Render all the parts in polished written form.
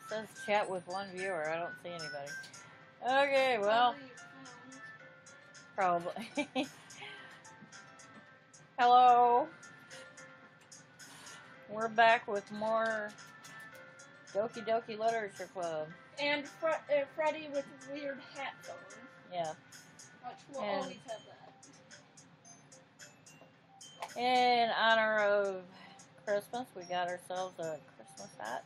says chat with one viewer. I don't see anybody. Okay, well, probably. Hello. We're back with more Doki Doki Literature Club. And Freddy with his weird hat on. Yeah. Which will always have that. In honor of Christmas, we got ourselves a Christmas hat.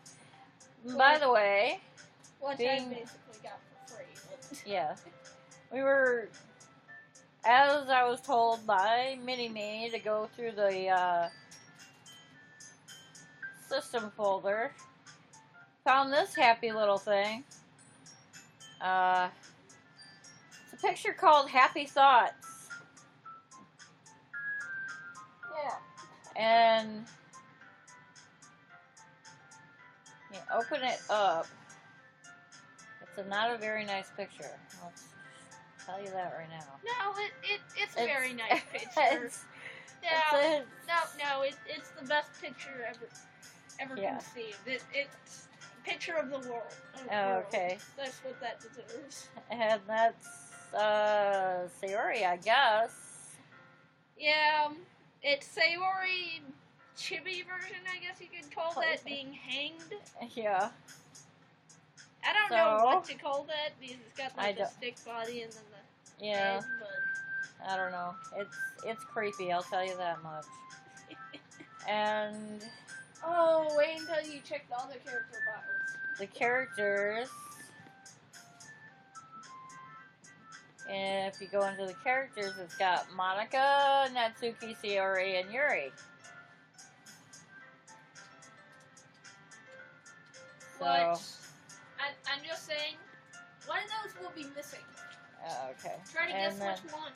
By the way, which I basically got for free. Yeah. We were, as I was told by Mini-Me, to go through the system folder. Found this happy little thing. It's a picture called Happy Thoughts. Yeah. And you open it up. It's not a very nice picture. I'll tell you that right now. No, it's a very nice picture. It's the best picture ever conceived. It's a picture of the world. Okay. That's what that deserves. And that's Sayori, I guess. Yeah, it's Sayori chibi version, I guess you could call that, being hanged. Yeah. I don't know what to call that, because it's got like the stick body and then the head, but I don't know. It's creepy, I'll tell you that much. And oh, wait until you check the other character bios. The characters, and if you go into the characters, it's got Monica, Natsuki, Sayori, and Yuri. So, I'm just saying, one of those will be missing. Okay. Try to guess which one.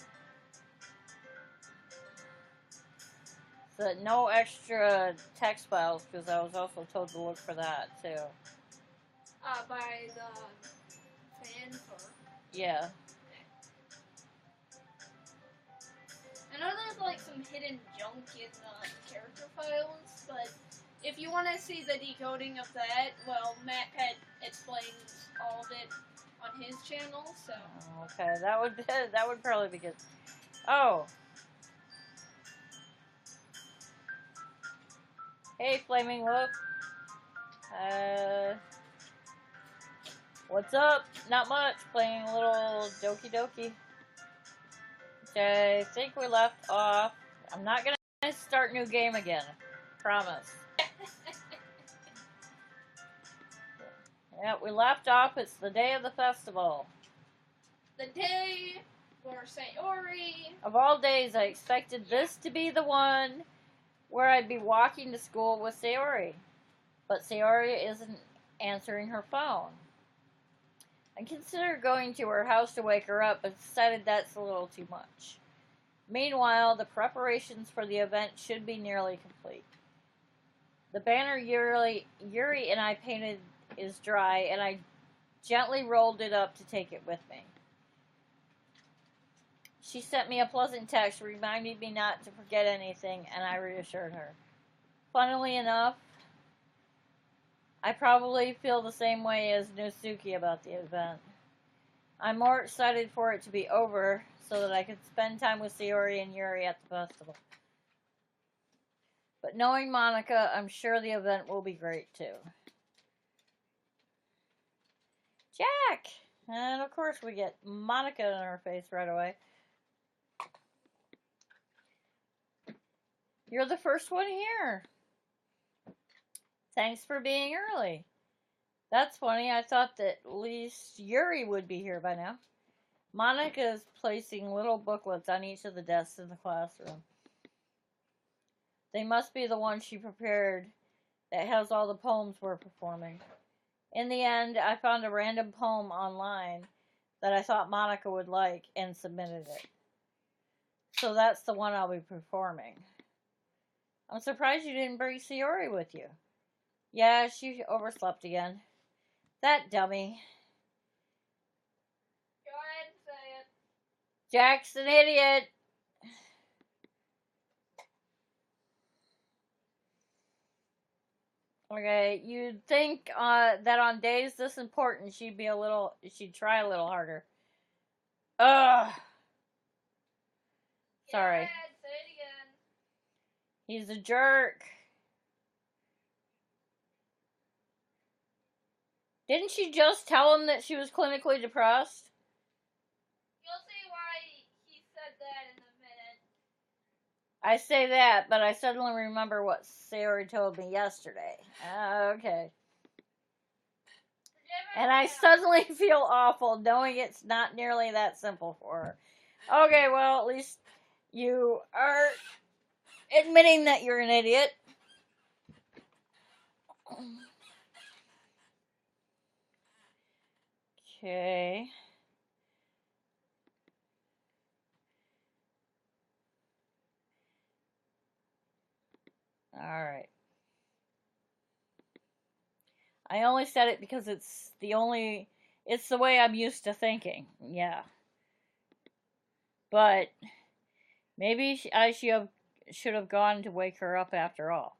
So no extra text files, because I was also told to look for that too. By the fans or? Yeah. I know there's like some hidden junk in the character files, but if you want to see the decoding of that, well, Matt Pet explains all of it on his channel, so. Okay, that would probably be good. Oh. Hey, Flaming Whoop. What's up? Not much. Playing a little Doki Doki. I think we left off. I'm not going to start new game again. Promise. Yeah, we left off. It's the day of the festival. The day for Sayori. Of all days, I expected this to be the one where I'd be walking to school with Sayori. But Sayori isn't answering her phone. I considered going to her house to wake her up, but decided that's a little too much. Meanwhile, the preparations for the event should be nearly complete. The banner Yuri and I painted is dry, and I gently rolled it up to take it with me. She sent me a pleasant text reminding me not to forget anything, and I reassured her. Funnily enough, I probably feel the same way as Nosuke about the event. I'm more excited for it to be over so that I can spend time with Sayori and Yuri at the festival. But knowing Monica, I'm sure the event will be great too. Jack! And of course we get Monica in our face right away. You're the first one here. Thanks for being early. That's funny. I thought that at least Yuri would be here by now. Monica is placing little booklets on each of the desks in the classroom. They must be the one she prepared that has all the poems we're performing. In the end, I found a random poem online that I thought Monica would like and submitted it. So that's the one I'll be performing. I'm surprised you didn't bring Sayori with you. Yeah, she overslept again. That dummy. Go ahead and say it. Jack's an idiot. Okay, you'd think that on days this important, she'd try a little harder. Ugh. Sorry. Go ahead, say it again. He's a jerk. Didn't she just tell him that she was clinically depressed? You'll see why he said that in a minute. I say that, but I suddenly remember what Sayori told me yesterday. Okay. And I suddenly feel awful knowing it's not nearly that simple for her. Okay, well, at least you are admitting that you're an idiot. Okay. Alright. I only said it because it's the way I'm used to thinking. Yeah. But maybe I should have gone to wake her up after all.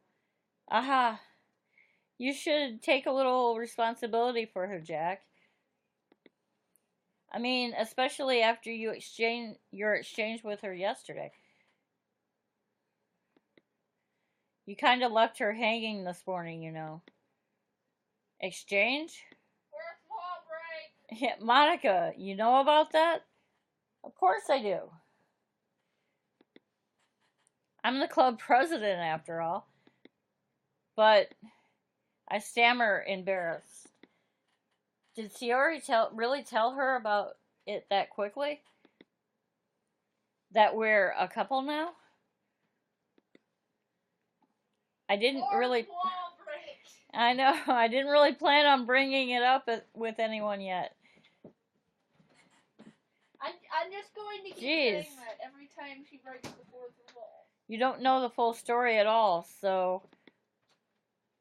Aha. You should take a little responsibility for her, Jack. I mean, especially after your exchange with her yesterday. You kind of left her hanging this morning, you know. Exchange? Fourth wall break. Yeah, Monica, you know about that? Of course I do. I'm the club president, after all. But I stammer, embarrassed. Did Sayori really tell her about it that quickly? That we're a couple now? I didn't really. Wall break. I know. I didn't really plan on bringing it up with anyone yet. I'm just going to keep saying that every time she breaks the fourth wall. You don't know the full story at all, so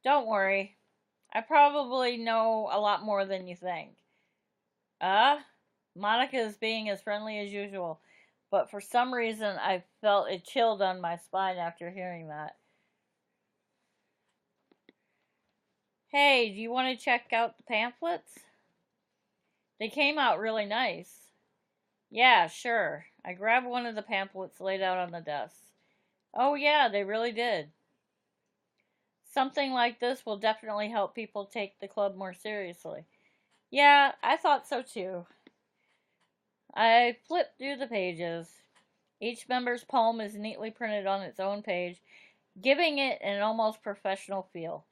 don't worry. I probably know a lot more than you think. Monica is being as friendly as usual, but for some reason I felt it chilled on my spine after hearing that. Hey, do you want to check out the pamphlets? They came out really nice. Yeah, sure. I grabbed one of the pamphlets laid out on the desk. Oh yeah, they really did. Something like this will definitely help people take the club more seriously. Yeah, I thought so too. I flipped through the pages. Each member's poem is neatly printed on its own page, giving it an almost professional feel.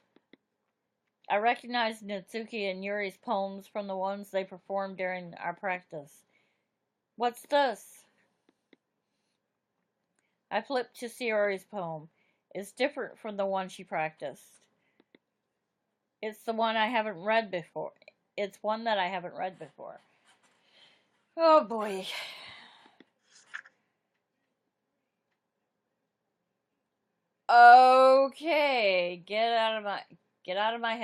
I recognized Natsuki and Yuri's poems from the ones they performed during our practice. What's this? I flipped to Sayori's poem. It's different from the one she practiced. It's the one I haven't read before. It's one that I haven't read before. Oh boy. Okay, get out of my head, get out of my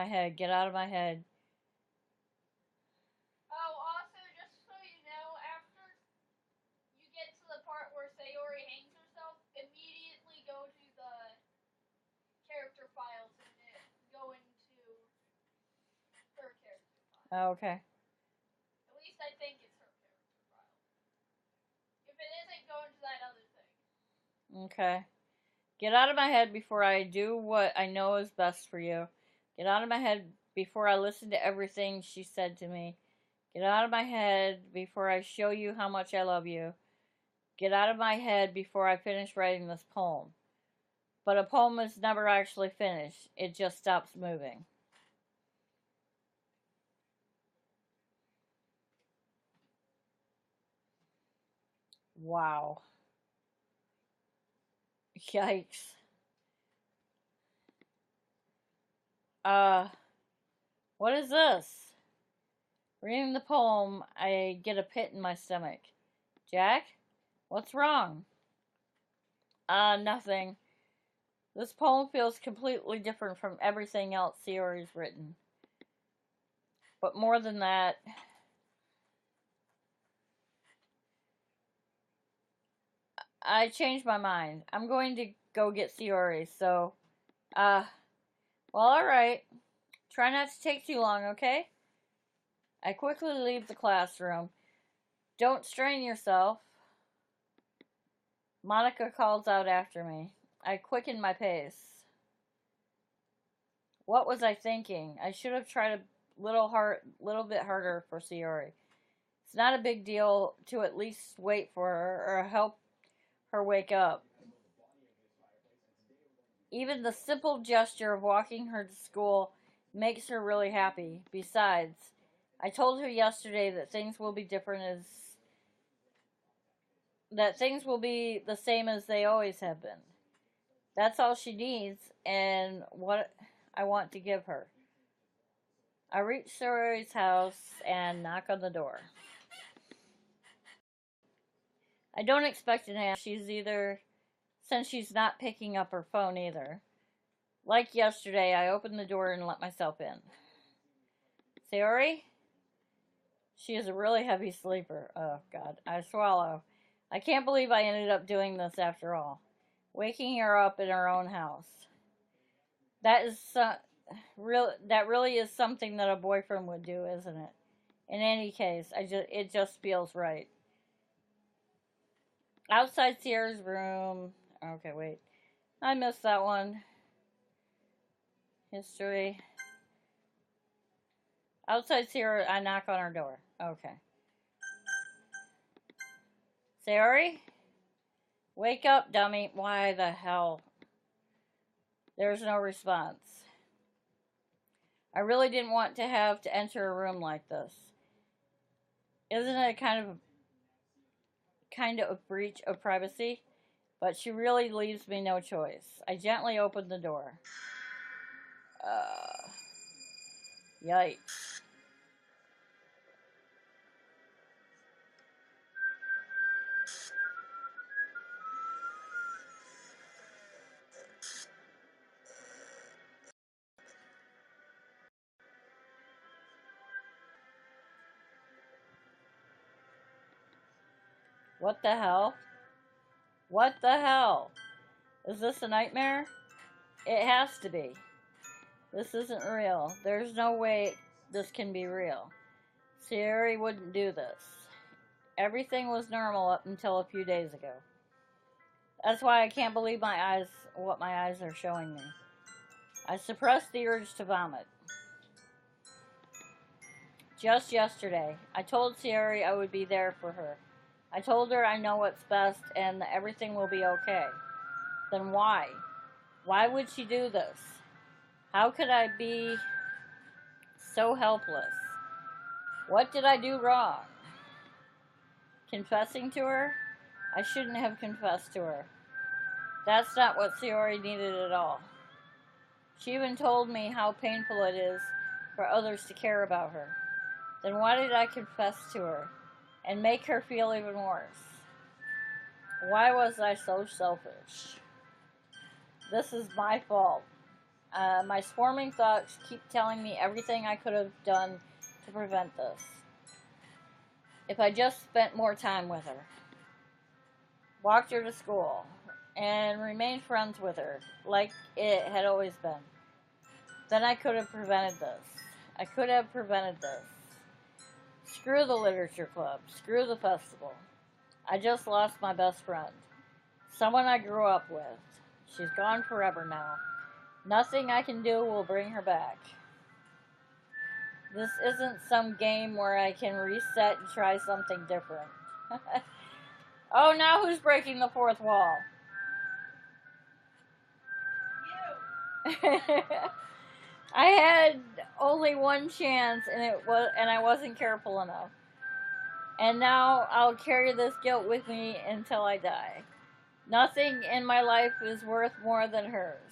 head, get out of my head. Oh, also, just so you know, after you get to the part where Sayori hangs herself, immediately go to the character files and go into her character file. Okay. At least I think it's her character file. If it isn't, go into that other thing. Okay. Get out of my head before I do what I know is best for you. Get out of my head before I listen to everything she said to me. Get out of my head before I show you how much I love you. Get out of my head before I finish writing this poem. But a poem is never actually finished. It just stops moving. Wow. Yikes. What is this? Reading the poem, I get a pit in my stomach. Jack? What's wrong? Nothing. This poem feels completely different from everything else Sayori's written. But more than that, I changed my mind. I'm going to go get Sayori, so, Well, alright. Try not to take too long, okay? I quickly leave the classroom. Don't strain yourself. Monica calls out after me. I quicken my pace. What was I thinking? I should have tried a little bit harder for Sayori. It's not a big deal to at least wait for her or help her wake up. Even the simple gesture of walking her to school makes her really happy. Besides, I told her yesterday that things will be the same as they always have been. That's all she needs and what I want to give her. I reach Sayori's house and knock on the door. I don't expect an answer. Since she's not picking up her phone either. Like yesterday, I opened the door and let myself in. Sayori? She is a really heavy sleeper. Oh, God. I swallow. I can't believe I ended up doing this after all. Waking her up in her own house. That really is something that a boyfriend would do, isn't it? In any case, it just feels right. Outside Sierra's room. Okay, wait. I missed that one. History. Outside Sierra, I knock on her door. Okay. Sayori? Wake up, dummy. Why the hell? There's no response. I really didn't want to have to enter a room like this. Isn't it kind of a breach of privacy? But she really leaves me no choice. I gently open the door. Yikes. What the hell? What the hell? Is this a nightmare? It has to be. This isn't real. There's no way this can be real. Sayori wouldn't do this. Everything was normal up until a few days ago. That's why I can't believe what my eyes are showing me. I suppressed the urge to vomit. Just yesterday, I told Sayori I would be there for her. I told her I know what's best and that everything will be okay. Then why? Why would she do this? How could I be so helpless? What did I do wrong? Confessing to her? I shouldn't have confessed to her. That's not what Sayori needed at all. She even told me how painful it is for others to care about her. Then why did I confess to her and make her feel even worse? Why was I so selfish? This is my fault. My swarming thoughts keep telling me everything I could have done to prevent this. If I just spent more time with her, walked her to school, and remained friends with her, like it had always been, then I could have prevented this. I could have prevented this. Screw the literature club. Screw the festival. I just lost my best friend. Someone I grew up with. She's gone forever now. Nothing I can do will bring her back. This isn't some game where I can reset and try something different. Oh, now who's breaking the fourth wall? You. I had only one chance, and I wasn't careful enough. And now I'll carry this guilt with me until I die. Nothing in my life is worth more than hers.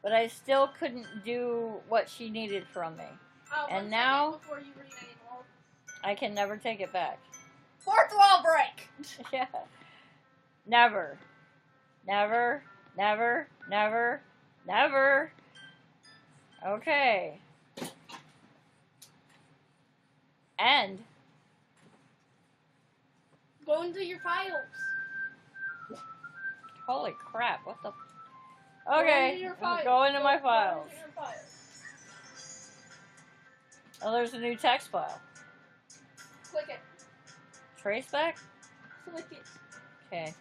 But I still couldn't do what she needed from me. And now before you read anymore. I can never take it back. Fourth wall break. Yeah. Never. Never. Never. Never. Never. Okay. End. Go into your files. Holy crap, what the... Okay, go into my files. Go into your files. Oh, there's a new text file. Click it. Trace back? Click it. Okay.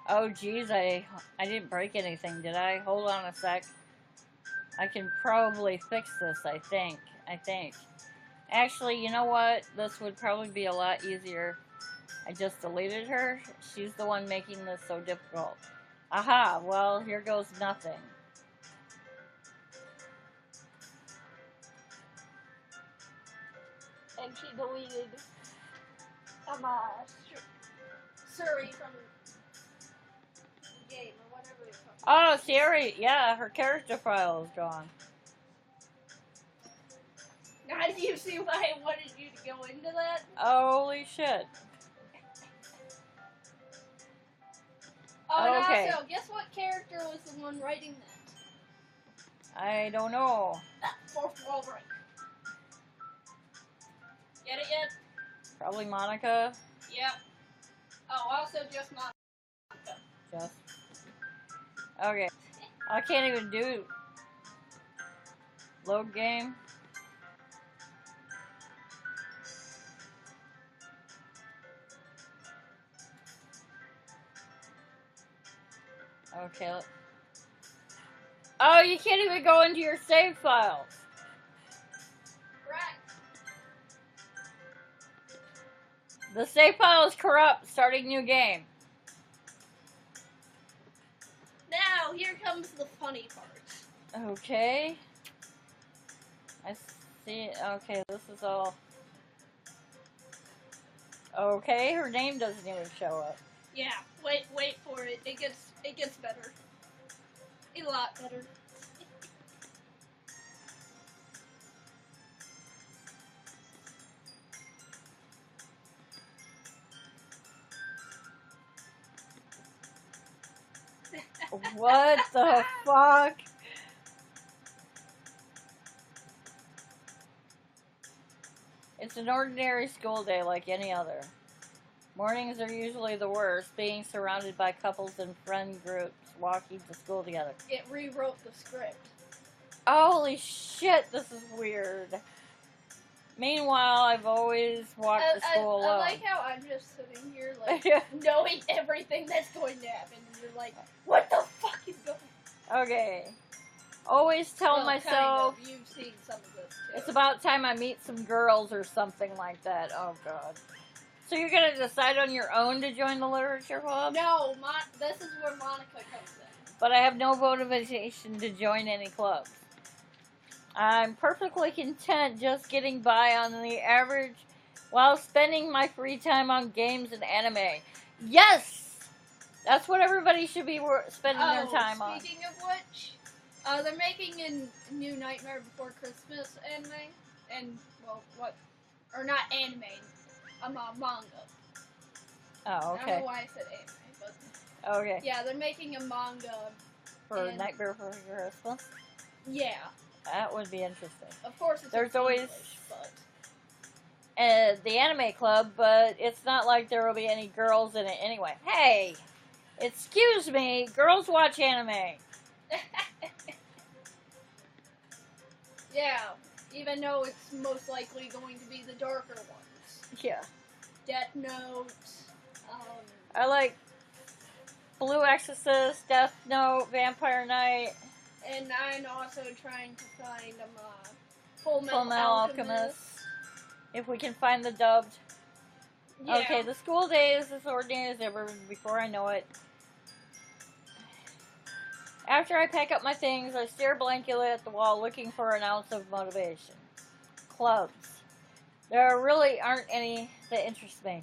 Oh, geez, I didn't break anything, did I? Hold on a sec. I can probably fix this, I think. Actually, you know what? This would probably be a lot easier. I just deleted her. She's the one making this so difficult. Aha, well, here goes nothing. And she deleted Suri from the game or whatever it's called. Oh, Siri, yeah, her character file is gone. Now, do you see why I wanted you to go into that? Holy shit. Oh, and Okay. also, guess what character was the one writing that? I don't know. Fourth wall break. Get it yet? Probably Monica. Yep. Oh, also just Monica. Just. Okay. I can't even do load game. Okay. Oh, you can't even go into your save files. Correct. The save file is corrupt. Starting new game. Now, here comes the funny part. Okay. I see. Okay, this is all. Okay, her name doesn't even show up. Yeah, wait for it. It gets better. A lot better. What the fuck? It's an ordinary school day like any other. Mornings are usually the worst, being surrounded by couples and friend groups walking to school together. It rewrote the script. Holy shit, this is weird. Meanwhile, I've always walked to school alone. I like how I'm just sitting here, like, knowing everything that's going to happen, and you're like, what the fuck is going on? Okay. Always tell myself, kind of. You've seen some of this, too. it's about time I meet some girls or something like that. Oh, God. So you're going to decide on your own to join the literature club? No, this is where Monica comes in. But I have no motivation to join any clubs. I'm perfectly content just getting by on the average while spending my free time on games and anime. Yes! That's what everybody should be spending their time on. Speaking of which, they're making a new Nightmare Before Christmas anime. And, well, what? Or not anime. Manga. Oh, okay. I don't know why I said anime, but... Okay. Yeah, they're making a manga. For Nightmare Before Christmas? Yeah. That would be interesting. Of course, it's There's always English, but... the anime club, but it's not like there will be any girls in it anyway. Hey! Excuse me, girls watch anime. Yeah, even though it's most likely going to be the darker ones. Yeah. Death Note, I like Blue Exorcist, Death Note, Vampire Knight. And I'm also trying to find Full Metal Alchemist. If we can find the dubbed. Yeah. Okay, the school day is as ordinary as ever before I know it. After I pack up my things, I stare blankly at the wall looking for an ounce of motivation. Clubs. There really aren't any that interest me.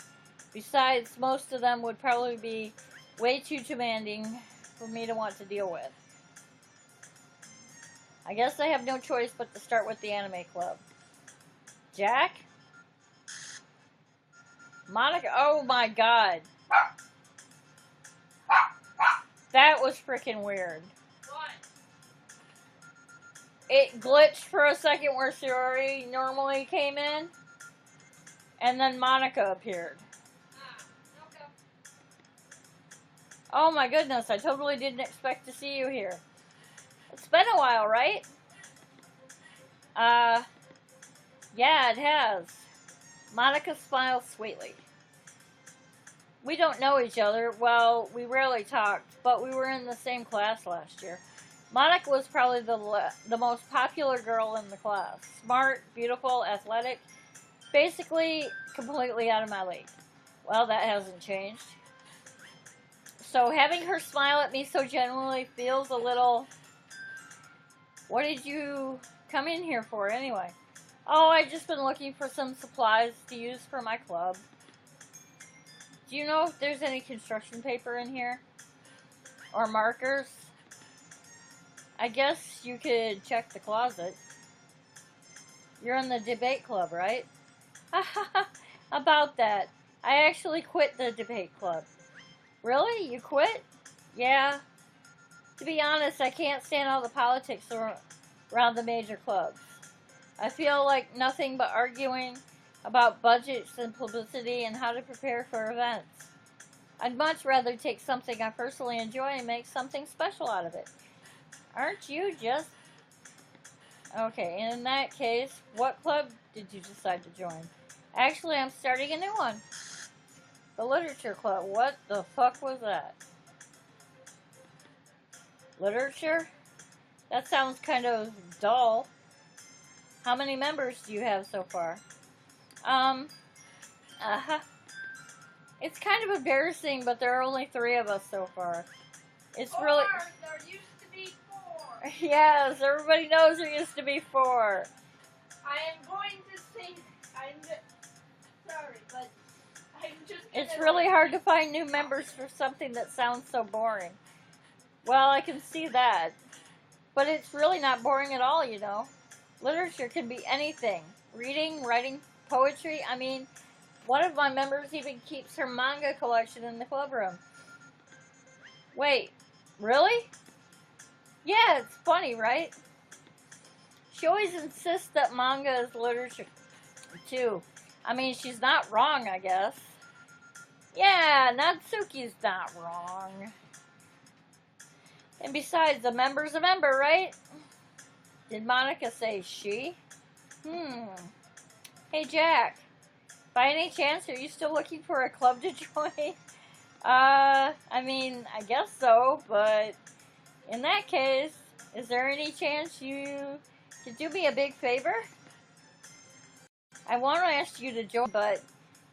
Besides, most of them would probably be way too demanding for me to want to deal with. I guess I have no choice but to start with the anime club. Jack? Monica? Oh my god. That was freaking weird. What? It glitched for a second where Shiori normally came in. And then Monica appeared. Ah, okay. Oh my goodness, I totally didn't expect to see you here. It's been a while, right? Yeah, it has. Monica smiles sweetly. We don't know each other. Well, we rarely talked, but we were in the same class last year. Monica was probably the most popular girl in the class. Smart, beautiful, athletic, basically completely out of my league. Well, that hasn't changed. So having her smile at me so genuinely feels a little... What did you come in here for anyway? Oh, I've just been looking for some supplies to use for my club. Do you know if there's any construction paper in here? Or markers? I guess you could check the closet. You're in the debate club, right? About that. I actually quit the debate club. Really? You quit? Yeah. To be honest, I can't stand all the politics around the major clubs. I feel like nothing but arguing about budgets and publicity and how to prepare for events. I'd much rather take something I personally enjoy and make something special out of it. Aren't you just... Okay, in that case, what club did you decide to join? Actually, I'm starting a new one. The literature club. What the fuck was that? Literature? That sounds kind of dull. How many members do you have so far? It's kind of embarrassing, but there are only 3 of us so far. It's really... There used to be 4. Yes, everybody knows there used to be 4. I am going to sing. Sorry, but I'm just. It's really hard to find new members for something that sounds so boring. Well, I can see that. But it's really not boring at all, you know. Literature can be anything. Reading, writing, poetry. I mean, one of my members even keeps her manga collection in the club room. Wait, really? Yeah, it's funny, right? She always insists that manga is literature, too. I mean, she's not wrong, I guess. Yeah, Natsuki's not wrong. And besides, a member's a member, right? Did Monica say she? Hey, Jack. By any chance, are you still looking for a club to join? I mean, I guess so, but in that case, is there any chance you could do me a big favor? I want to ask you to join, but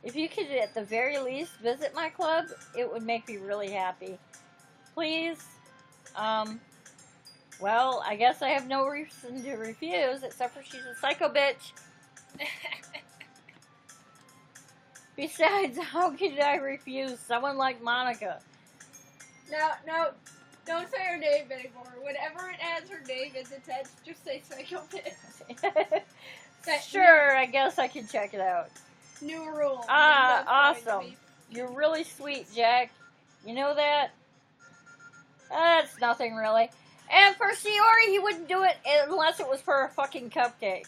if you could at the very least visit my club, it would make me really happy. Please? Well, I guess I have no reason to refuse, except for she's a psycho bitch. Besides, how could I refuse someone like Monica? No, don't say her name anymore. Whenever it adds her name in the text, just say psycho bitch. Sure, I guess I can check it out. New rule. Awesome. You're really sweet, Jack. You know that? That's nothing, really. And for Shiori, he wouldn't do it unless it was for a fucking cupcake.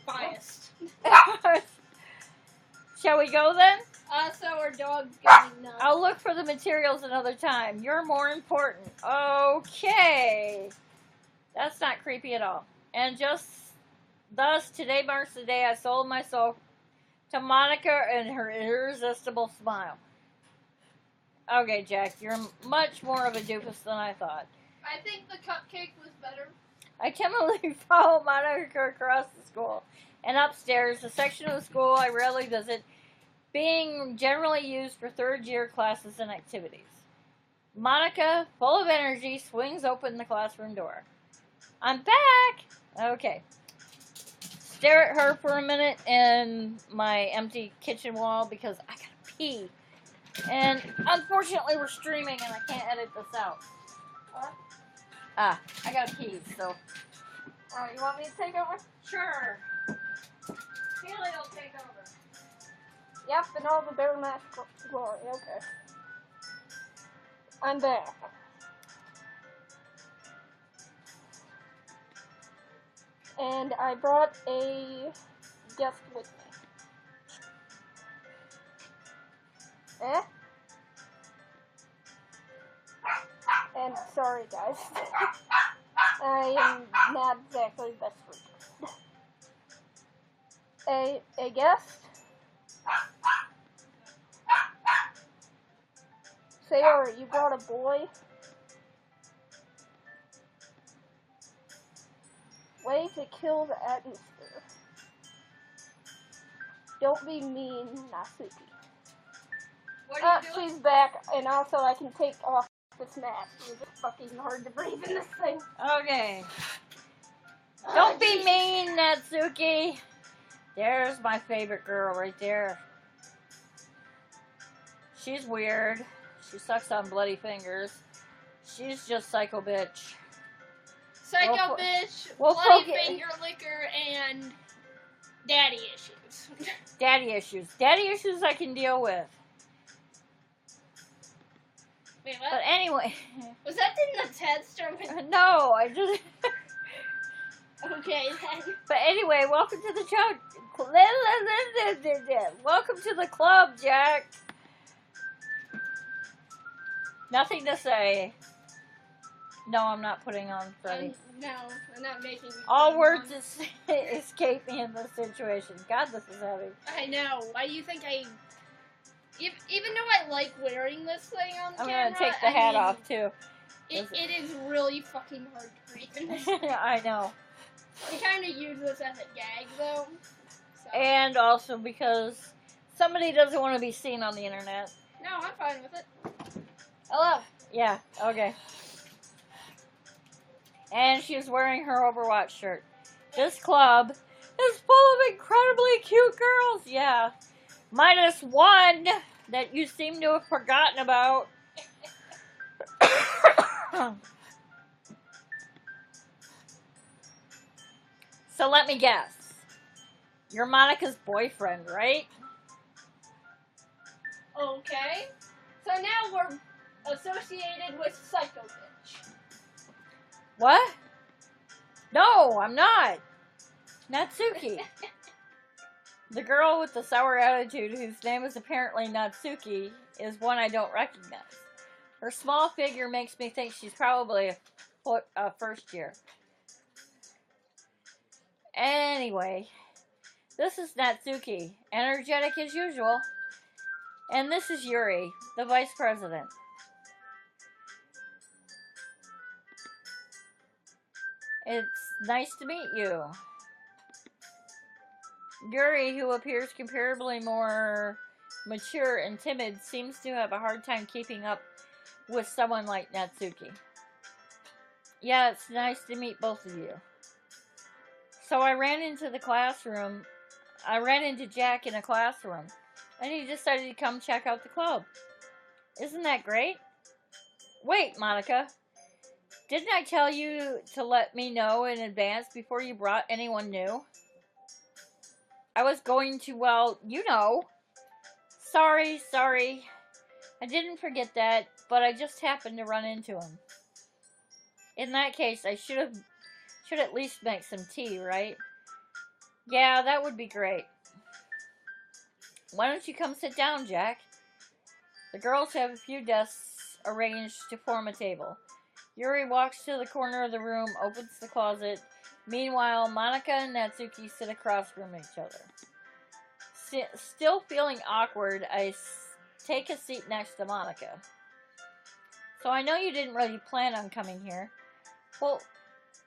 Biased. Shall we go then? So our dog's getting nuts. I'll look for the materials another time. You're more important. Okay. That's not creepy at all. And just thus, today marks the day I sold my soul to Monica and her irresistible smile. Okay, Jack, you're much more of a doofus than I thought. I think the cupcake was better. I timidly follow Monica across the school and upstairs, a section of the school I rarely visit, being generally used for third-year classes and activities. Monica, full of energy, swings open the classroom door. I'm back! Okay. Stare at her for a minute in my empty kitchen wall because I gotta pee. And unfortunately we're streaming and I can't edit this out. What? I gotta pee, so. You want me to take over? Sure. Haley will take over. Yep, and all the bare match glory. Okay. I'm back. And I brought a guest with me. Eh? And sorry, guys. I am not exactly best friends. A guest? Sayori, you brought a boy? Way to kill the atmosphere. Don't be mean, Natsuki. What are you doing? She's back, and also I can take off this mask. It's fucking hard to breathe in this thing. Okay. Don't be mean, Natsuki. There's my favorite girl right there. She's weird. She sucks on bloody fingers. She's just psycho bitch. Psycho bitch, well, bloody finger liquor, and daddy issues. Daddy issues. Daddy issues I can deal with. Wait, what? But anyway. Was that in the test or? No, I just... Okay, then. But anyway, welcome to the show. Welcome to the club, Jack. Nothing to say. No, I'm not putting on Freddy. No, I'm not making. All words escape me in this situation. God, this is heavy. I know. Why do you think I? Even though I like wearing this thing on camera, I'm gonna take the hat off too. It is really fucking hard to breathe in this. I know. We kind of use this as a gag, though. So. And also because somebody doesn't want to be seen on the internet. No, I'm fine with it. Hello. Yeah. Okay. And she's wearing her Overwatch shirt. This club is full of incredibly cute girls. Yeah. Minus one that you seem to have forgotten about. So let me guess. You're Monica's boyfriend, right? Okay. So now we're associated with Psycho Bitch. What? No, I'm not. Natsuki. The girl with the sour attitude, whose name is apparently Natsuki, is one I don't recognize. Her small figure makes me think she's probably a first year. Anyway, this is Natsuki, energetic as usual. And this is Yuri, the vice president. It's nice to meet you. Yuri, who appears comparably more mature and timid, seems to have a hard time keeping up with someone like Natsuki. Yeah, it's nice to meet both of you. So I ran into Jack in a classroom, and he decided to come check out the club. Isn't that great? Wait, Monica. Didn't I tell you to let me know in advance before you brought anyone new? I was going to, well, you know. Sorry. I didn't forget that, but I just happened to run into him. In that case, I should at least make some tea, right? Yeah, that would be great. Why don't you come sit down, Jack? The girls have a few desks arranged to form a table. Yuri walks to the corner of the room, opens the closet. Meanwhile, Monica and Natsuki sit across from each other. Still feeling awkward, I take a seat next to Monica. So I know you didn't really plan on coming here. Well,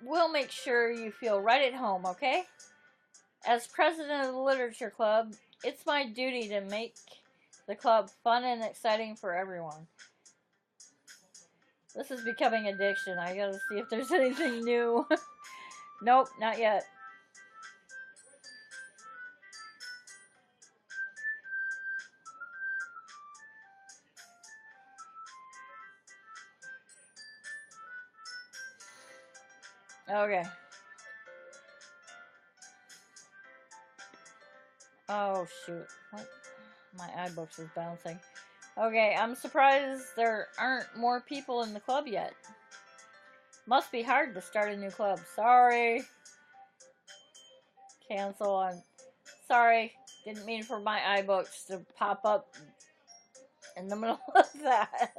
we'll make sure you feel right at home, okay? As president of the Literature Club, it's my duty to make the club fun and exciting for everyone. This is becoming addiction. I gotta see if there's anything new. Nope, not yet. Okay. Oh, shoot. What? My iBooks is bouncing. Okay, I'm surprised there aren't more people in the club yet. Must be hard to start a new club. Sorry. Cancel on. Sorry. Didn't mean for my iBooks to pop up in the middle of that.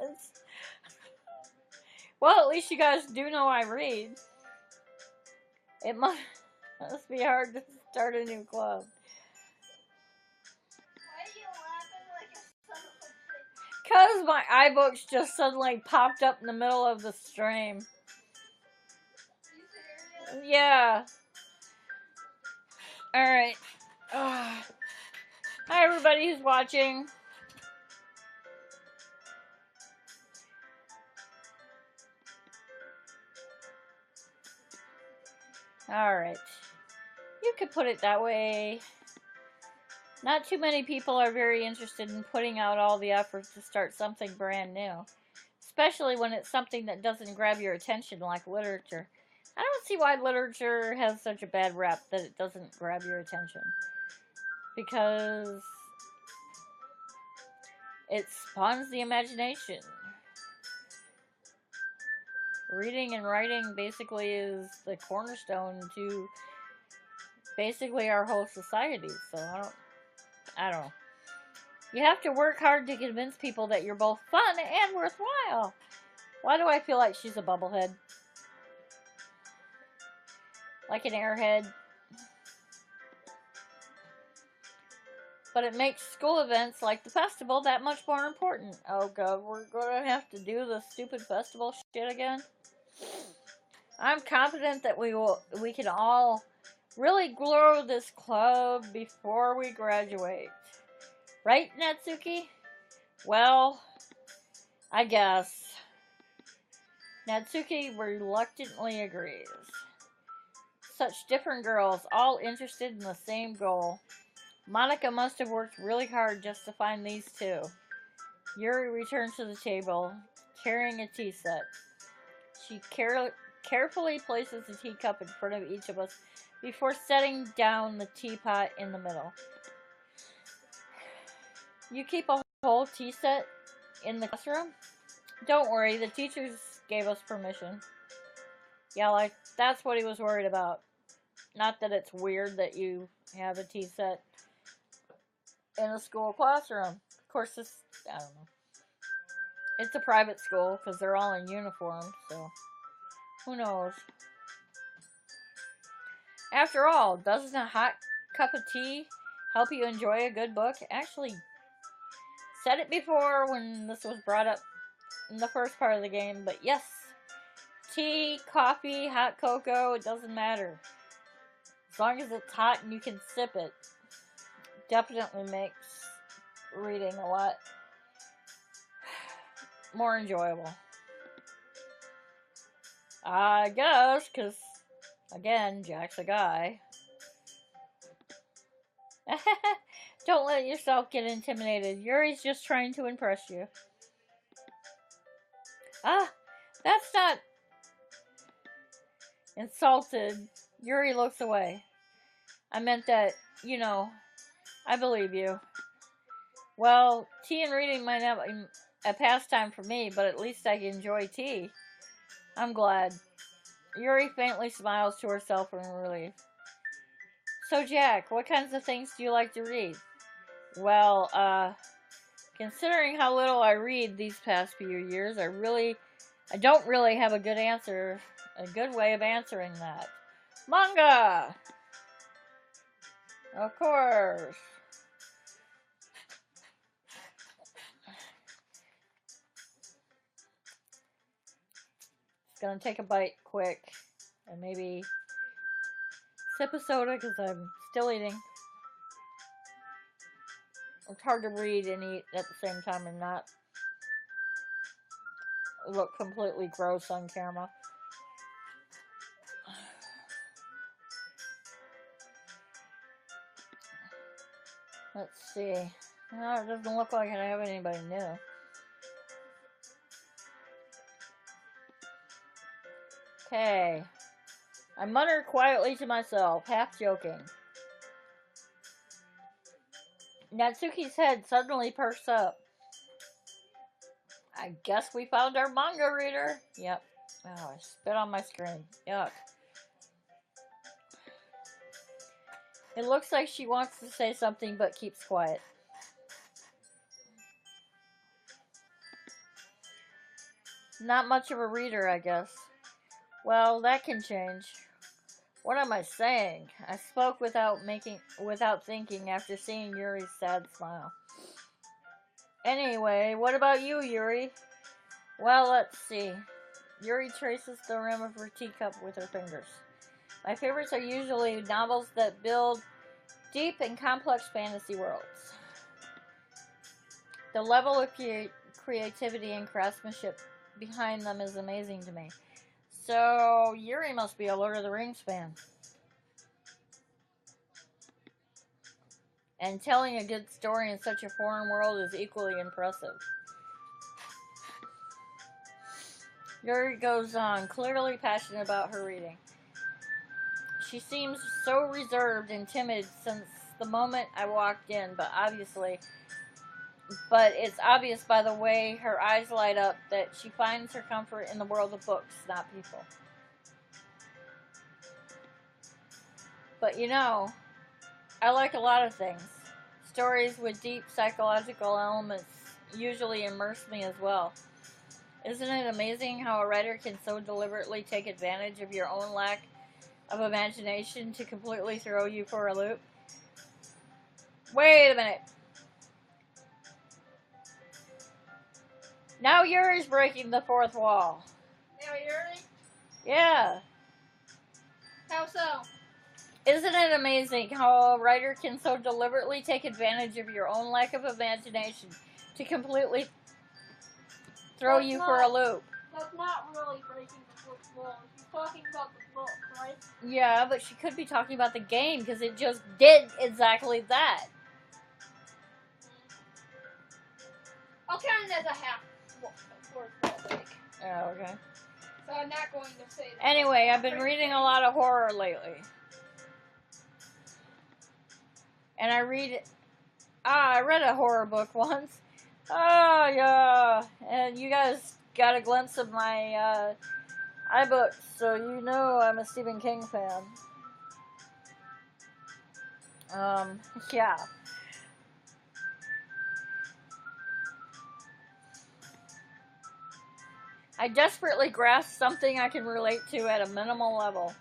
Well, at least you guys do know I read. It must be hard to start a new club. Why are you laughing like a son of a bitch? Because my iBooks just suddenly popped up in the middle of the stream. Are you serious? Yeah. Alright. Hi, everybody who's watching. Alright. You could put it that way. Not too many people are very interested in putting out all the effort to start something brand new. Especially when it's something that doesn't grab your attention like literature. I don't see why literature has such a bad rap that it doesn't grab your attention. Because it spawns the imagination. Reading and writing basically is the cornerstone to basically our whole society. So I don't know. You have to work hard to convince people that you're both fun and worthwhile. Why do I feel like she's a bubblehead? Like an airhead. But it makes school events like the festival that much more important. Oh god, we're gonna have to do the stupid festival shit again. I'm confident that we can all really grow this club before we graduate. Right, Natsuki? Well, I guess. Natsuki reluctantly agrees. Such different girls, all interested in the same goal. Monica must have worked really hard just to find these two. Yuri returns to the table, carrying a tea set. She carefully places the teacup in front of each of us before setting down the teapot in the middle. You keep a whole tea set in the classroom? Don't worry, the teachers gave us permission. Yeah, like, that's what he was worried about. Not that it's weird that you have a tea set in a school classroom. Of course, I don't know. It's a private school because they're all in uniform, so who knows? After all, doesn't a hot cup of tea help you enjoy a good book? Actually, said it before when this was brought up in the first part of the game, but yes, tea, coffee, hot cocoa, it doesn't matter. As long as it's hot and you can sip it, definitely makes reading a lot more enjoyable. I guess, because, again, Jack's a guy. Don't let yourself get intimidated. Yuri's just trying to impress you. Ah, that's not... Insulted, Yuri looks away. I meant that, I believe you. Well, tea and reading might not be a pastime for me, but at least I can enjoy tea. I'm glad. Yuri faintly smiles to herself in relief. So, Jack, what kinds of things do you like to read? Well, considering how little I read these past few years, I don't really have a good way of answering that. Manga! Of course. Just gonna take a bite quick and maybe sip a soda because I'm still eating. It's hard to read and eat at the same time and not look completely gross on camera. Let's see. No, it doesn't look like I have anybody new. Okay. I mutter quietly to myself, half joking. Natsuki's head suddenly perks up. I guess we found our manga reader. Yep. Oh, I spit on my screen. Yuck. It looks like she wants to say something but keeps quiet. Not much of a reader, I guess. Well, that can change. What am I saying? I spoke without thinking after seeing Yuri's sad smile. Anyway, what about you, Yuri? Well, let's see. Yuri traces the rim of her teacup with her fingers. My favorites are usually novels that build deep and complex fantasy worlds. The level of creativity and craftsmanship behind them is amazing to me. So, Yuri must be a Lord of the Rings fan. And telling a good story in such a foreign world is equally impressive. Yuri goes on, clearly passionate about her reading. She seems so reserved and timid since the moment I walked in, but it's obvious by the way her eyes light up that she finds her comfort in the world of books, not people. But you know, I like a lot of things. Stories with deep psychological elements usually immerse me as well. Isn't it amazing how a writer can so deliberately take advantage of your own lack of imagination to completely throw you for a loop? Wait a minute. Now Yuri's breaking the fourth wall. Now Yuri? Yeah. How so? Isn't it amazing how a writer can so deliberately take advantage of your own lack of imagination to completely throw you for a loop? That's not really breaking the fourth wall. She's talking about the book, right? Yeah, but she could be talking about the game because it just did exactly that. I'll count it as a half fourth wall break. Oh, okay. So I'm not going to say that. Anyway, I've been reading a lot of horror lately. And I read a horror book once. Oh, yeah. And you guys got a glimpse of my iBooks, so you know I'm a Stephen King fan. Yeah. I desperately grasp something I can relate to at a minimal level.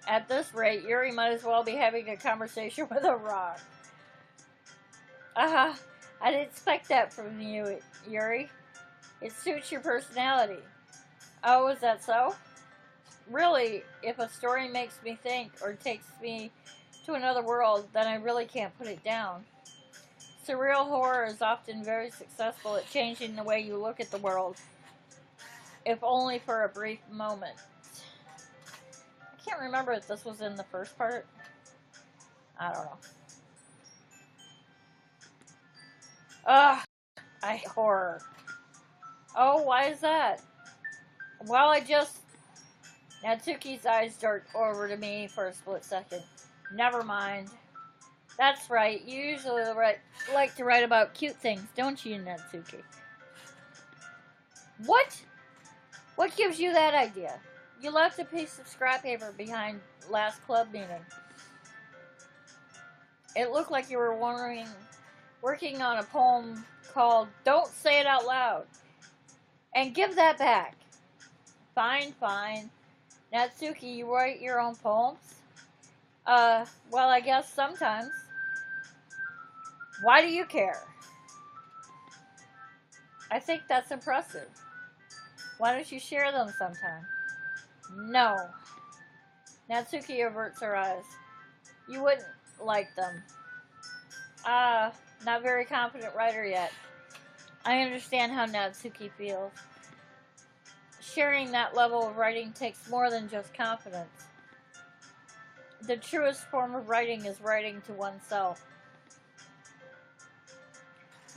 At this rate, Yuri might as well be having a conversation with a rock. I didn't expect that from you, Yuri. It suits your personality. Oh, is that so? Really, if a story makes me think or takes me to another world, then I really can't put it down. Surreal horror is often very successful at changing the way you look at the world, if only for a brief moment. I can't remember if this was in the first part. I don't know. Ugh, I hate horror. Oh, why is that? Well, Natsuki's eyes dart over to me for a split second. Never mind. That's right, you usually like to write about cute things, don't you, Natsuki? What? What gives you that idea? You left a piece of scrap paper behind last club meeting. It looked like you were working on a poem called Don't Say It Out Loud. And give that back. Fine, fine. Natsuki, you write your own poems? Well, I guess sometimes. Why do you care? I think that's impressive. Why don't you share them sometime? No. Natsuki averts her eyes. You wouldn't like them. Not very confident writer yet. I understand how Natsuki feels. Sharing that level of writing takes more than just confidence. The truest form of writing is writing to oneself.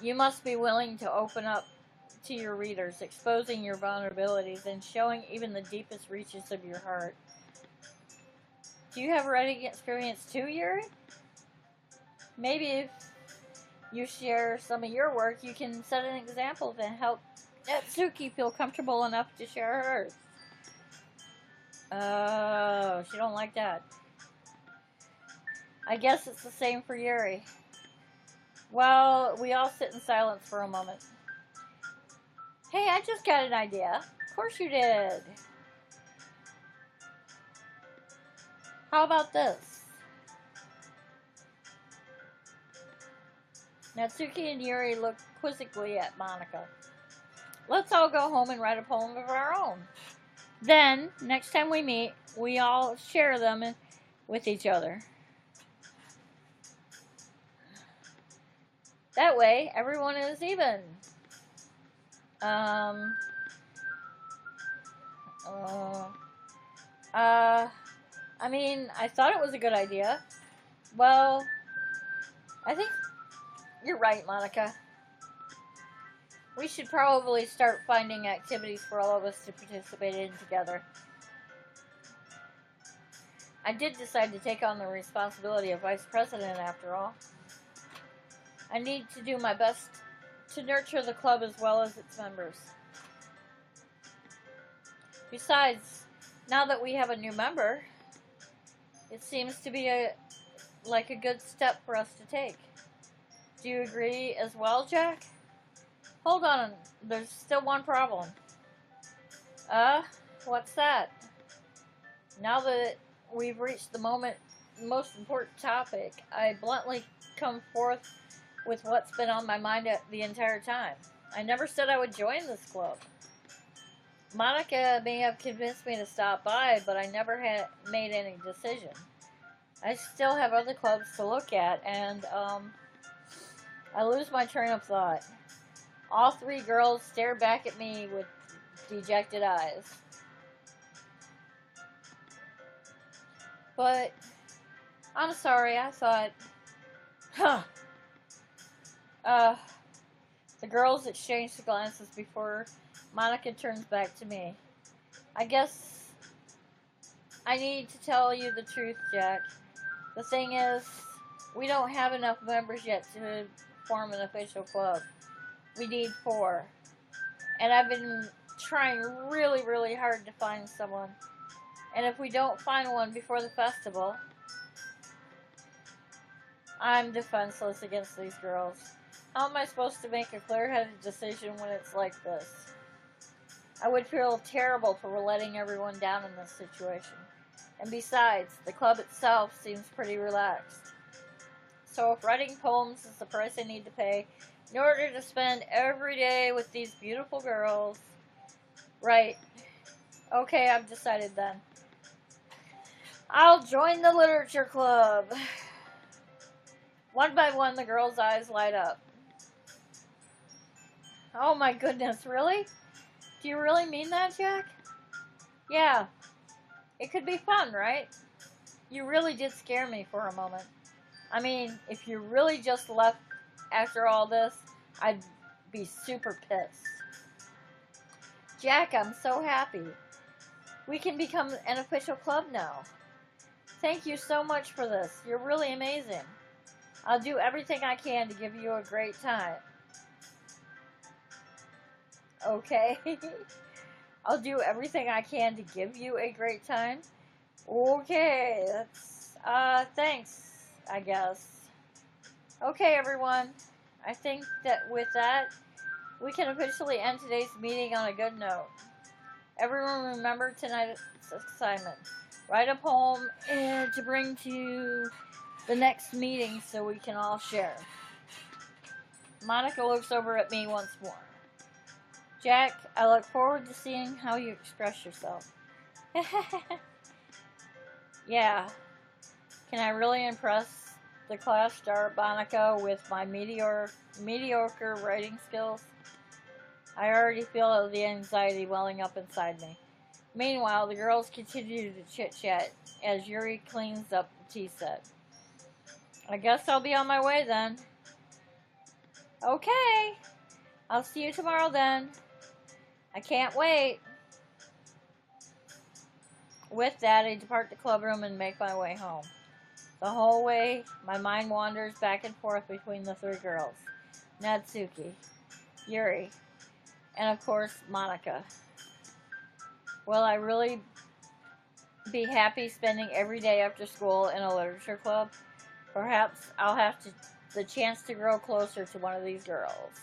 You must be willing to open up to your readers, exposing your vulnerabilities and showing even the deepest reaches of your heart. Do you have writing experience too, Yuri? Maybe if you share some of your work, you can set an example to help Natsuki feel comfortable enough to share hers. Oh, she don't like that. I guess it's the same for Yuri. Well, we all sit in silence for a moment. Hey, I just got an idea. Of course you did. How about this? Natsuki and Yuri look quizzically at Monica. Let's all go home and write a poem of our own. Then, next time we meet, we all share them with each other. That way, everyone is even. I mean, I thought it was a good idea. Well, I think you're right, Monica. We should probably start finding activities for all of us to participate in together. I did decide to take on the responsibility of vice president after all. I need to do my best to nurture the club as well as its members. Besides, now that we have a new member, it seems to be like a good step for us to take. Do you agree as well, Jack? Hold on, there's still one problem. What's that? Now that we've reached the most important topic, I bluntly come forth with what's been on my mind the entire time. I never said I would join this club. Monica may have convinced me to stop by, but I never had made any decision. I still have other clubs to look at, and I lose my train of thought. All three girls stare back at me with dejected eyes. But I'm sorry, I thought, the girls exchange glances before Monica turns back to me. I guess I need to tell you the truth, Jack. The thing is, we don't have enough members yet to form an official club. We need 4. And I've been trying really, really hard to find someone. And if we don't find one before the festival, I'm defenseless against these girls. How am I supposed to make a clear-headed decision when it's like this? I would feel terrible for letting everyone down in this situation. And besides, the club itself seems pretty relaxed. So if writing poems is the price I need to pay in order to spend every day with these beautiful girls, right. Okay, I've decided then. I'll join the literature club. One by one, the girls' eyes light up. Oh my goodness, really? Do you really mean that, Jack? Yeah. It could be fun, right? You really did scare me for a moment. I mean, if you really just left after all this, I'd be super pissed. Jack, I'm so happy. We can become an official club now. Thank you so much for this. You're really amazing. I'll do everything I can to give you a great time. Okay. I'll do everything I can to give you a great time. Okay, that's, thanks, I guess. Okay, everyone. I think that with that, we can officially end today's meeting on a good note. Everyone remember tonight's assignment. Write a poem to bring to the next meeting so we can all share. Monica looks over at me once more. Jack, I look forward to seeing how you express yourself. Yeah. Can I really impress the class star Monica with my mediocre writing skills? I already feel the anxiety welling up inside me. Meanwhile, the girls continue to chit-chat as Yuri cleans up the tea set. I guess I'll be on my way then. Okay. I'll see you tomorrow then. I can't wait. With that, I depart the club room and make my way home. The whole way, my mind wanders back and forth between the 3 girls. Natsuki, Yuri, and of course, Monica. Will I really be happy spending every day after school in a literature club? Perhaps I'll have the chance to grow closer to one of these girls.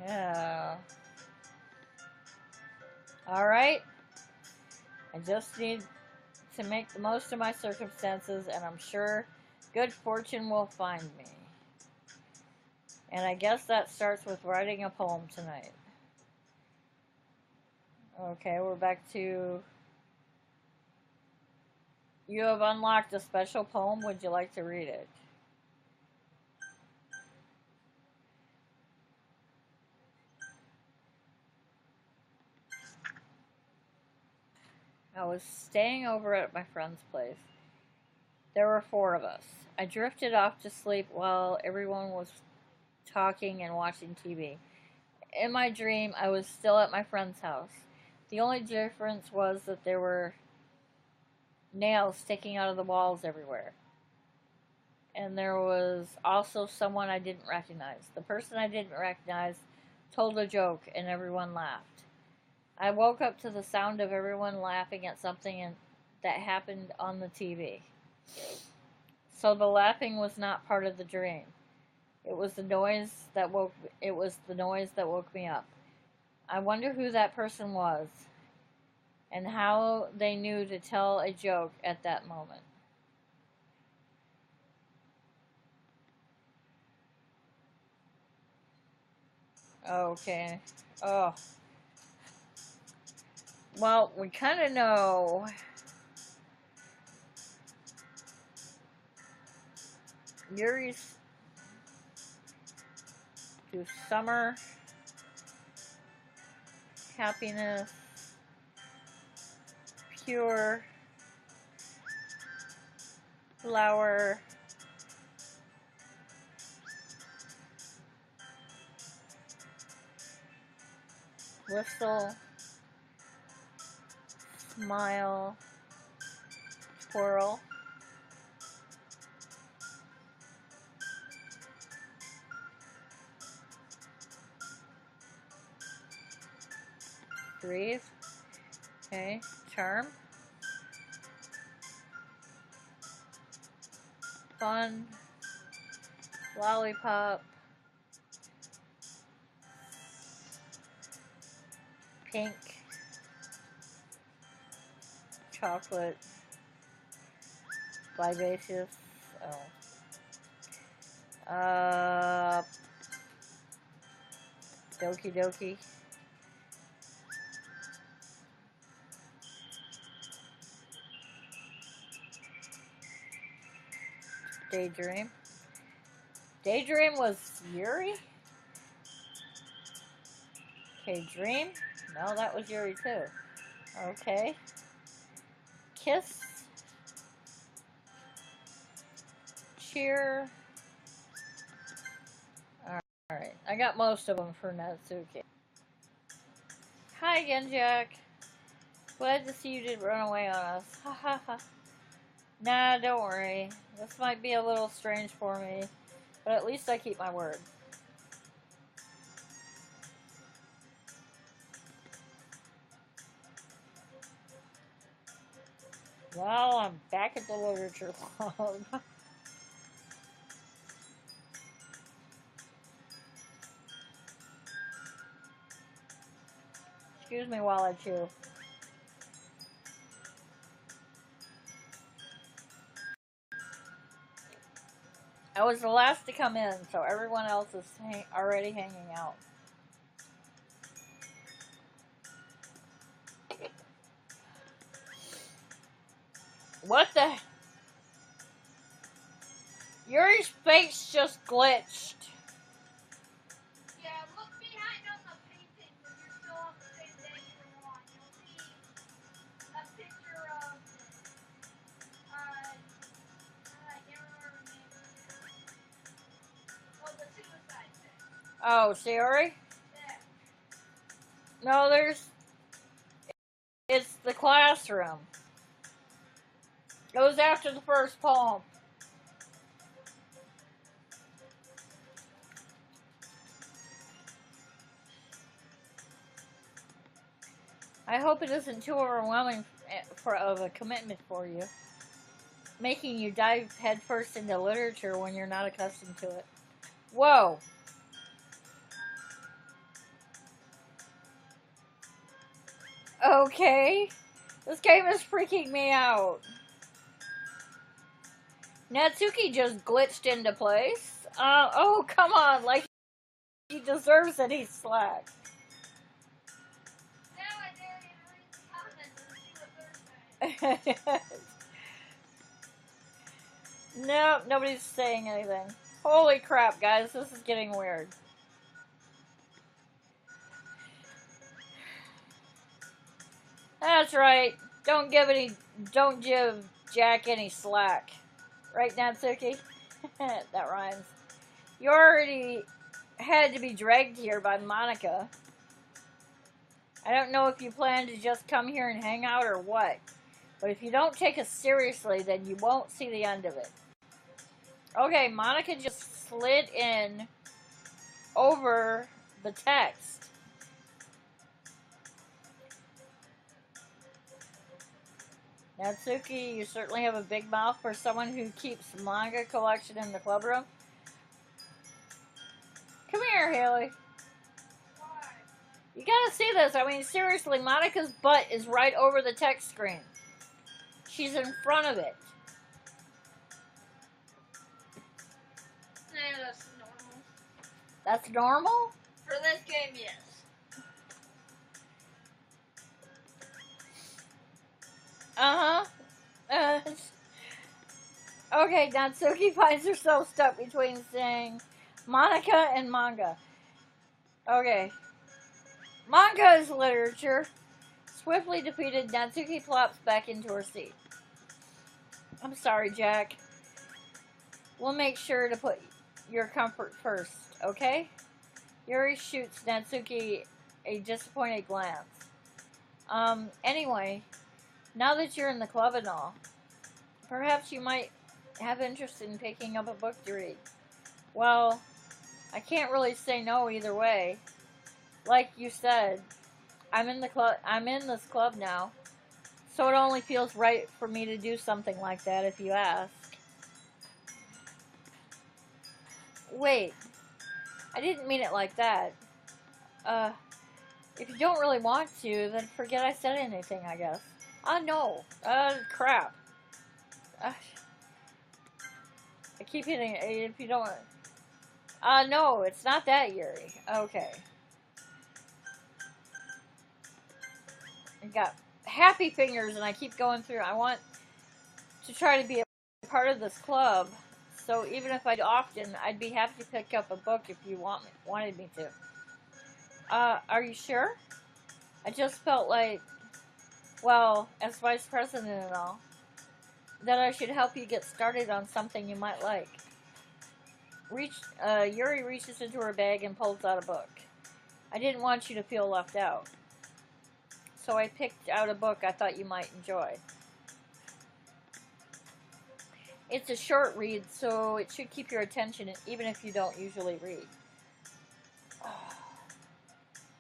Yeah. Alright? I just need to make the most of my circumstances, and I'm sure good fortune will find me. And I guess that starts with writing a poem tonight. Okay, we're back to... You have unlocked a special poem. Would you like to read it? I was staying over at my friend's place. There were 4 of us. I drifted off to sleep while everyone was talking and watching TV. In my dream, I was still at my friend's house. The only difference was that there were nails sticking out of the walls everywhere. And there was also someone I didn't recognize. The person I didn't recognize told a joke and everyone laughed. I woke up to the sound of everyone laughing at something that happened on the TV. So the laughing was not part of the dream. It was the noise that woke me up. I wonder who that person was and how they knew to tell a joke at that moment. Okay. Oh. Well, we kind of know. Yuri's to summer, happiness, pure, flower, whistle, smile, twirl. Breathe. Okay. Charm. Fun. Lollipop. Pink. Chocolate. Vivacious. Oh. Doki Doki. Daydream. Daydream was Yuri? Okay, Dream? No, that was Yuri too. Okay. Kiss. Cheer. Alright, I got most of them for Natsuki. Hi again, Jack. Glad to see you didn't run away on us. Ha ha ha. Nah, don't worry. This might be a little strange for me, but at least I keep my word. Well, I'm back at the literature club. Excuse me while I chew. I was the last to come in, so everyone else is already hanging out. What the? Yuri's face just glitched. Yeah, look behind on the painting when you're still on the same day you were on. You'll see a picture of, I can't remember her name. Oh, the suicide thing. Oh, Sayori? There. No, it's the classroom. It was after the first poem. I hope it isn't too overwhelming of a commitment for you, making you dive headfirst into literature when you're not accustomed to it. Whoa! Okay. This game is freaking me out. Natsuki just glitched into place. Oh, come on. Like, he deserves it. He's slack. Now I dare you to read the comments and see what they're saying. No, nobody's saying anything. Holy crap, guys. This is getting weird. That's right. Don't give Jack any slack. Right, Natsuki? That rhymes. You already had to be dragged here by Monica. I don't know if you plan to just come here and hang out or what. But if you don't take us seriously, then you won't see the end of it. Okay, Monica just slid in over the text. Natsuki, you certainly have a big mouth for someone who keeps manga collection in the club room. Come here, Haley. Why? You gotta see this. I mean, seriously, Monica's butt is right over the text screen. She's in front of it. Yeah, that's normal. That's normal? For this game, yes. Okay, Natsuki finds herself stuck between saying Monica and manga. Okay. Manga is literature. Swiftly defeated, Natsuki plops back into her seat. I'm sorry, Jack. We'll make sure to put your comfort first, okay? Yuri shoots Natsuki a disappointed glance. Anyway, now that you're in the club and all, perhaps you might have interest in picking up a book to read. Well, I can't really say no either way. Like you said, I'm in this club now, so it only feels right for me to do something like that if you ask. Wait, I didn't mean it like that. If you don't really want to, then forget I said anything, I guess. No. Crap. I keep hitting it. If you don't... no, it's not that, Yuri. Okay. I got happy fingers and I keep going through. I want to try to be a part of this club. So even if I'd often, I'd be happy to pick up a book if you wanted me to. Are you sure? I just felt like, well, as vice president and all, that I should help you get started on something you might like. Yuri reaches into her bag and pulls out a book. I didn't want you to feel left out. So I picked out a book I thought you might enjoy. It's a short read, so it should keep your attention even if you don't usually read.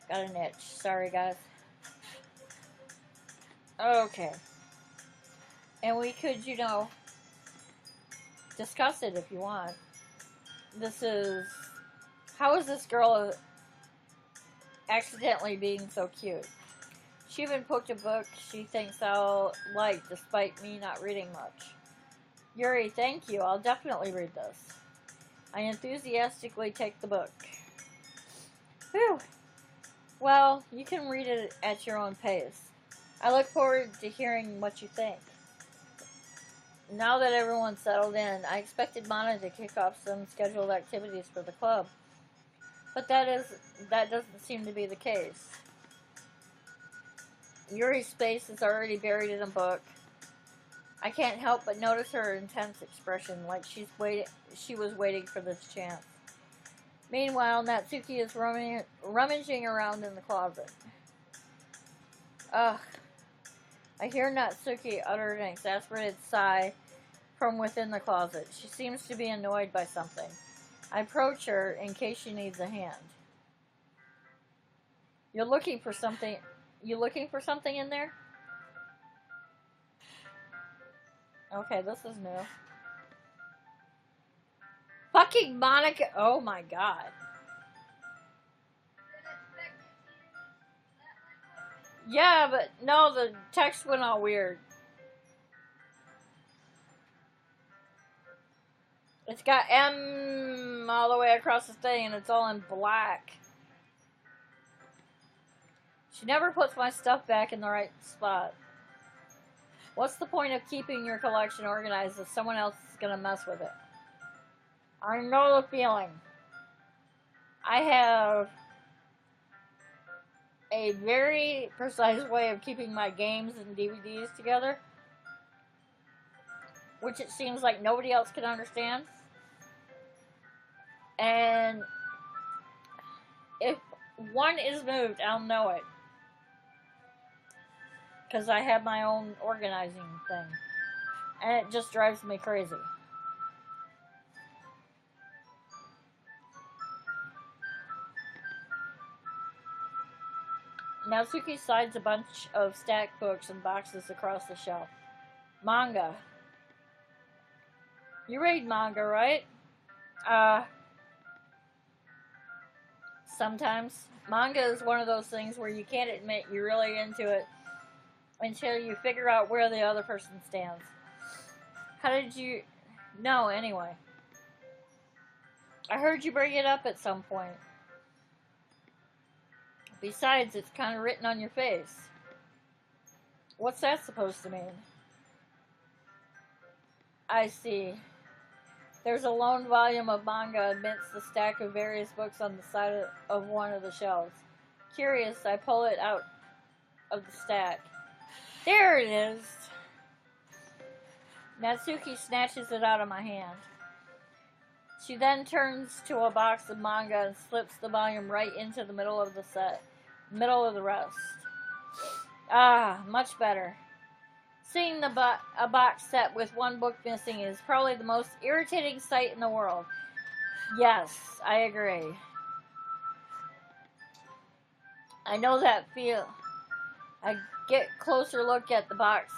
Got an itch. Sorry, guys. Okay. And we could, discuss it if you want. How is this girl accidentally being so cute? She even picked a book she thinks I'll like, despite me not reading much. Yuri, thank you. I'll definitely read this. I enthusiastically take the book. Whew. Well, you can read it at your own pace. I look forward to hearing what you think. Now that everyone's settled in, I expected Mana to kick off some scheduled activities for the club. But that doesn't seem to be the case. Yuri's face is already buried in a book. I can't help but notice her intense expression, like she was waiting for this chance. Meanwhile, Natsuki is rummaging around in the closet. Ugh. I hear Natsuki utter an exasperated sigh from within the closet. She seems to be annoyed by something. I approach her in case she needs a hand. You looking for something in there? Okay, this is new. Fucking Monica. Oh my god. Yeah, but no, the text went all weird. It's got M all the way across the thing, and it's all in black. She never puts my stuff back in the right spot. What's the point of keeping your collection organized if someone else is going to mess with it? I know the feeling. I have a very precise way of keeping my games and DVDs together, which it seems like nobody else can understand. And if one is moved, I'll know it. Because I have my own organizing thing. And it just drives me crazy. Natsuki slides a bunch of stacked books and boxes across the shelf. Manga. You read manga, right? Sometimes. Manga is one of those things where you can't admit you're really into it until you figure out where the other person stands. How did you know, anyway? I heard you bring it up at some point. Besides, it's kind of written on your face. What's that supposed to mean? I see. There's a lone volume of manga amidst the stack of various books on the side of one of the shelves. Curious, I pull it out of the stack. There it is! Natsuki snatches it out of my hand. She then turns to a box of manga and slips the volume right into the middle of the middle of the rest. Ah, much better. Seeing a box set with one book missing is probably the most irritating sight in the world. Yes, I agree. I know that feel. I get a closer look at the box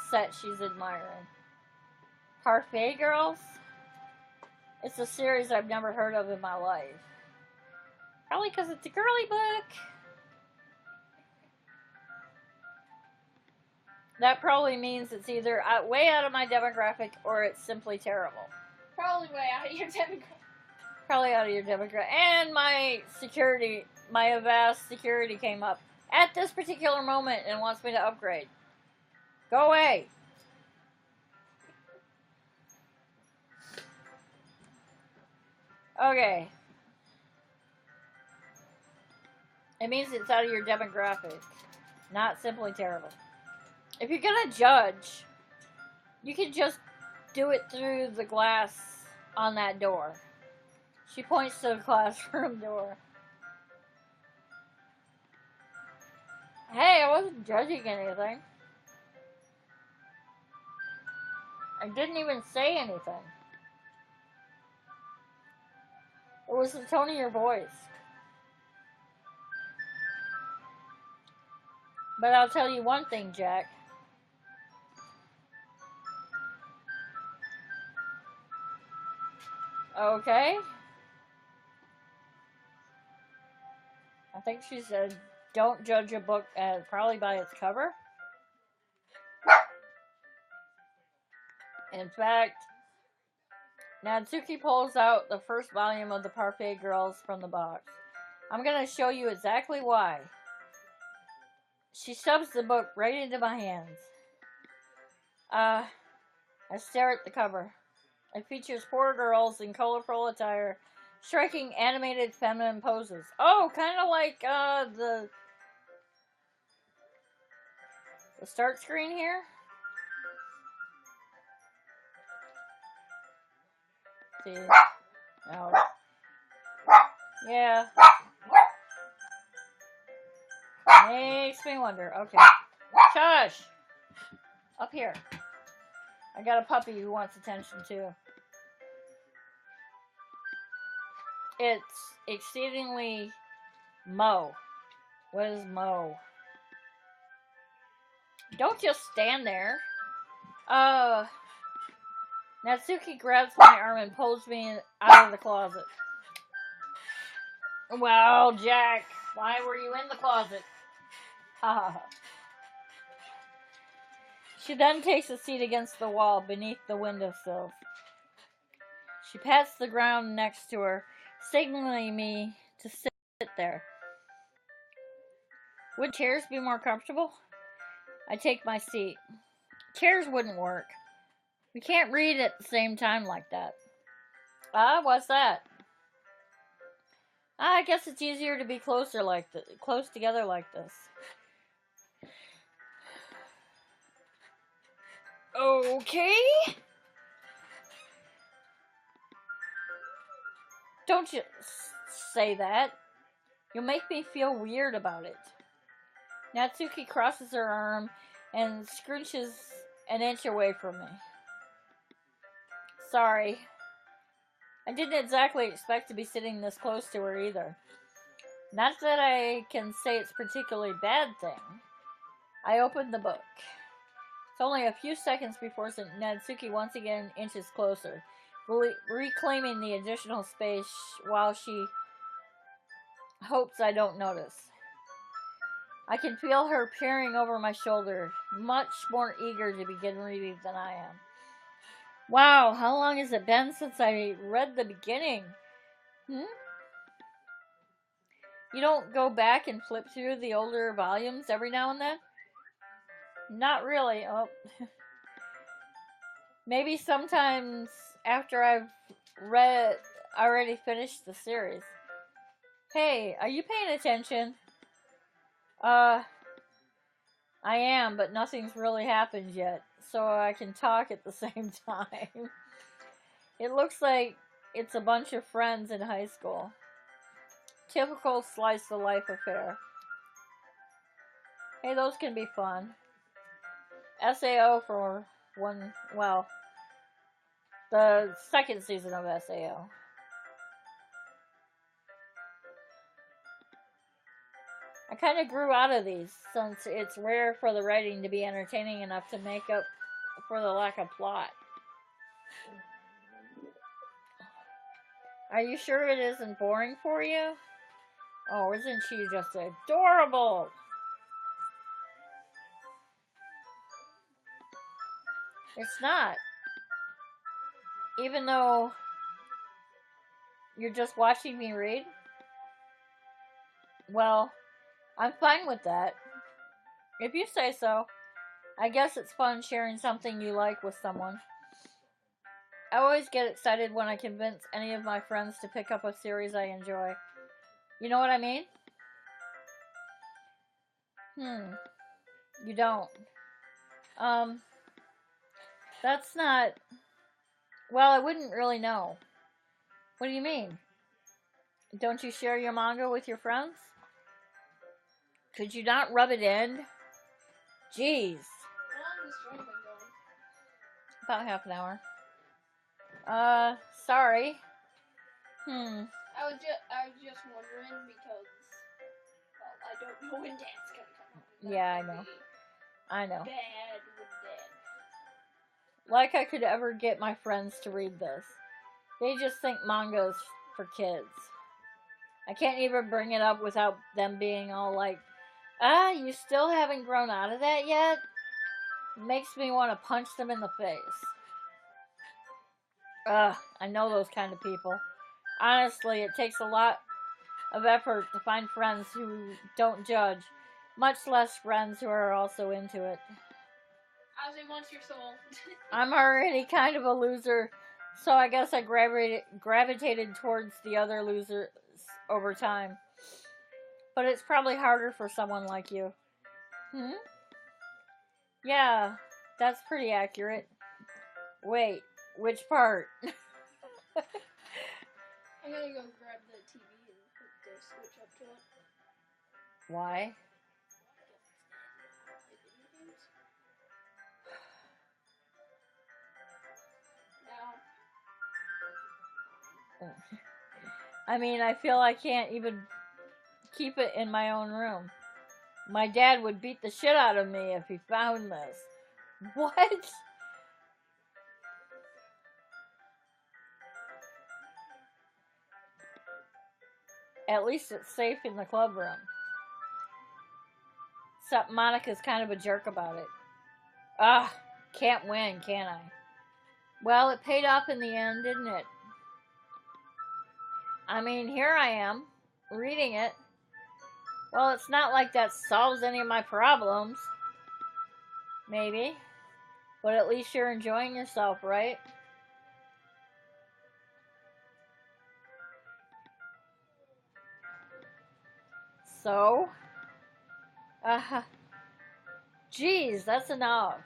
set she's admiring. Parfait Girls? It's a series I've never heard of in my life. Probably because it's a girly book. That probably means it's either way out of my demographic or it's simply terrible. Probably way out of your demographic. Probably out of your demographic. And my Avast security came up at this particular moment and wants me to upgrade. Go away. Okay. It means it's out of your demographic. Not simply terrible. If you're gonna judge, you can just do it through the glass on that door. She points to the classroom door. Hey, I wasn't judging anything. I didn't even say anything. It was the tone of your voice. But I'll tell you one thing, Jack. Okay. I think she said, don't judge a book probably by its cover. In fact, Natsuki pulls out the first volume of the Parfait Girls from the box. I'm going to show you exactly why. She shoves the book right into my hands. I stare at the cover. It features 4 girls in colorful attire, striking animated feminine poses. Oh, kind of like the start screen here. See? No. Yeah. Makes me wonder. Okay. Shush! Up here. I got a puppy who wants attention too. It's exceedingly Mo. What is Mo? Don't just stand there. Natsuki grabs my arm and pulls me out of the closet. Well, Jack, why were you in the closet? She then takes a seat against the wall beneath the windowsill. She pats the ground next to her, signaling me to sit there. Would chairs be more comfortable? I take my seat. Chairs wouldn't work. We can't read at the same time like that. What's that? I guess it's easier to be close together like this. Okay. Don't you say that. You'll make me feel weird about it. Natsuki crosses her arm and scrunches an inch away from me. Sorry. I didn't exactly expect to be sitting this close to her either. Not that I can say it's a particularly bad thing. I opened the book. It's only a few seconds before Natsuki once again inches closer, reclaiming the additional space while she hopes I don't notice. I can feel her peering over my shoulder, much more eager to begin reading than I am. Wow, how long has it been since I read the beginning? You don't go back and flip through the older volumes every now and then? Not really. Oh. Maybe sometimes after I've already finished the series. Hey, are you paying attention? I am, but nothing's really happened yet, so I can talk at the same time. It looks like it's a bunch of friends in high school. Typical slice of life affair. Hey, those can be fun. SAO for one, well, the second season of SAO. I kind of grew out of these, since it's rare for the writing to be entertaining enough to make up for the lack of plot. Are you sure it isn't boring for you? Oh, isn't she just adorable? It's not. Even though you're just watching me read? Well, I'm fine with that. If you say so. I guess it's fun sharing something you like with someone. I always get excited when I convince any of my friends to pick up a series I enjoy. You know what I mean? You don't. That's not... Well, I wouldn't really know. What do you mean? Don't you share your manga with your friends? Could you not rub it in? Jeez. How long has the stream been going? About half an hour. Sorry. I was just wondering because, well, I don't know when Dad's gonna come home. Yeah, I know. Bad with Dad. Like I could ever get my friends to read this. They just think manga is for kids. I can't even bring it up without them being all like, you still haven't grown out of that yet? Makes me want to punch them in the face. I know those kind of people. Honestly, it takes a lot of effort to find friends who don't judge, much less friends who are also into it. Ozzy wants your soul. I'm already kind of a loser, so I guess I gravitated towards the other losers over time. But it's probably harder for someone like you. Yeah, that's pretty accurate. Wait, which part? I'm gonna go grab the TV and put the switch up to it. Why? I mean, I feel I can't even keep it in my own room. My dad would beat the shit out of me if he found this. What? At least it's safe in the club room. Except Monica's kind of a jerk about it. Ah, can't win, can I? Well, it paid off in the end, didn't it? I mean, here I am, reading it. Well, it's not like that solves any of my problems. Maybe. But at least you're enjoying yourself, right? So? Geez, that's enough.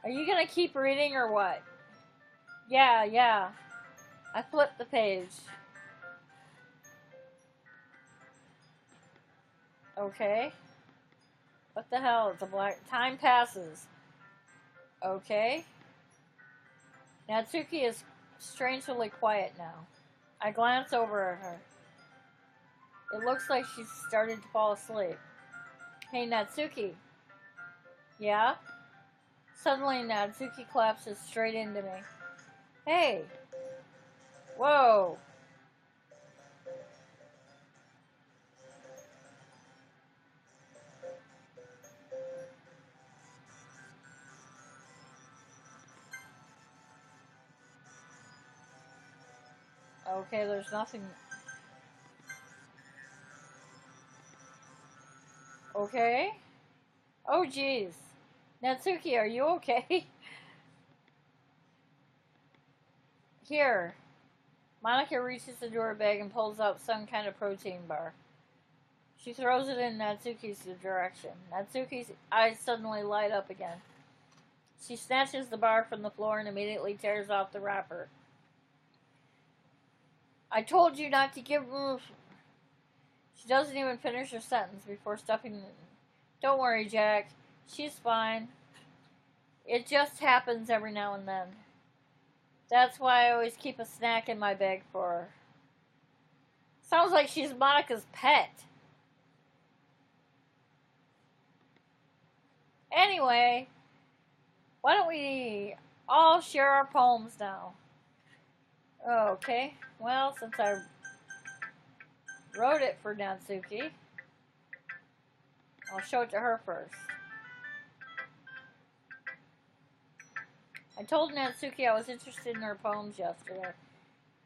Are you gonna keep reading or what? Yeah. I flipped the page. Okay. What the hell? It's a black... Time passes. Okay. Natsuki is strangely quiet now. I glance over at her. It looks like she's started to fall asleep. Hey, Natsuki. Yeah? Suddenly, Natsuki collapses straight into me. Hey! Whoa! Okay, there's nothing... Okay? Oh, jeez. Natsuki, are you okay? Here. Monica reaches into her bag and pulls out some kind of protein bar. She throws it in Natsuki's direction. Natsuki's eyes suddenly light up again. She snatches the bar from the floor and immediately tears off the wrapper. I told you not to give... She doesn't even finish her sentence before stuffing it. Don't worry, Jack. She's fine. It just happens every now and then. That's why I always keep a snack in my bag for her. Sounds like she's Monica's pet. Anyway, why don't we all share our poems now? Okay, well, since I wrote it for Natsuki, I'll show it to her first. I told Natsuki I was interested in her poems yesterday.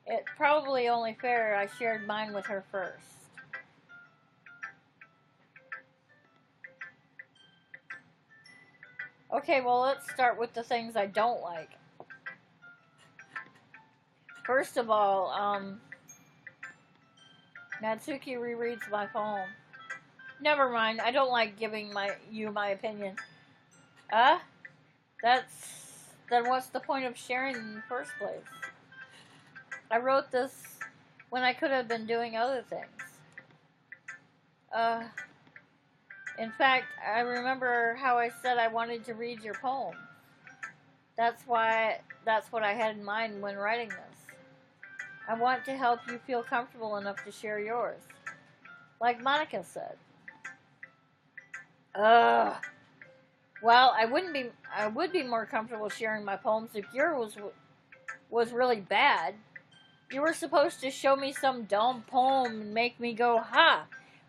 It's probably only fair I shared mine with her first. Okay, well, let's start with the things I don't like. First of all, Natsuki rereads my poem. Never mind, I don't like giving you my opinion. Then what's the point of sharing in the first place? I wrote this when I could have been doing other things. In fact, I remember how I said I wanted to read your poem. That's what I had in mind when writing this. I want to help you feel comfortable enough to share yours. Like Monica said. Well, I would be more comfortable sharing my poems if yours was really bad. You were supposed to show me some dumb poem and make me go, ha!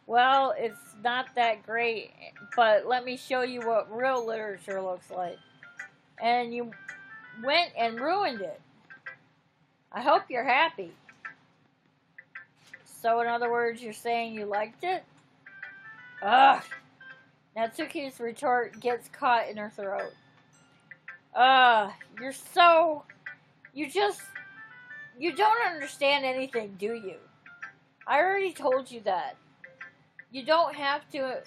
Well, it's not that great, but let me show you what real literature looks like. And you went and ruined it. I hope you're happy. So, in other words, you're saying you liked it? Ugh! Natsuki's retort gets caught in her throat. You don't understand anything, do you? I already told you that. You don't have to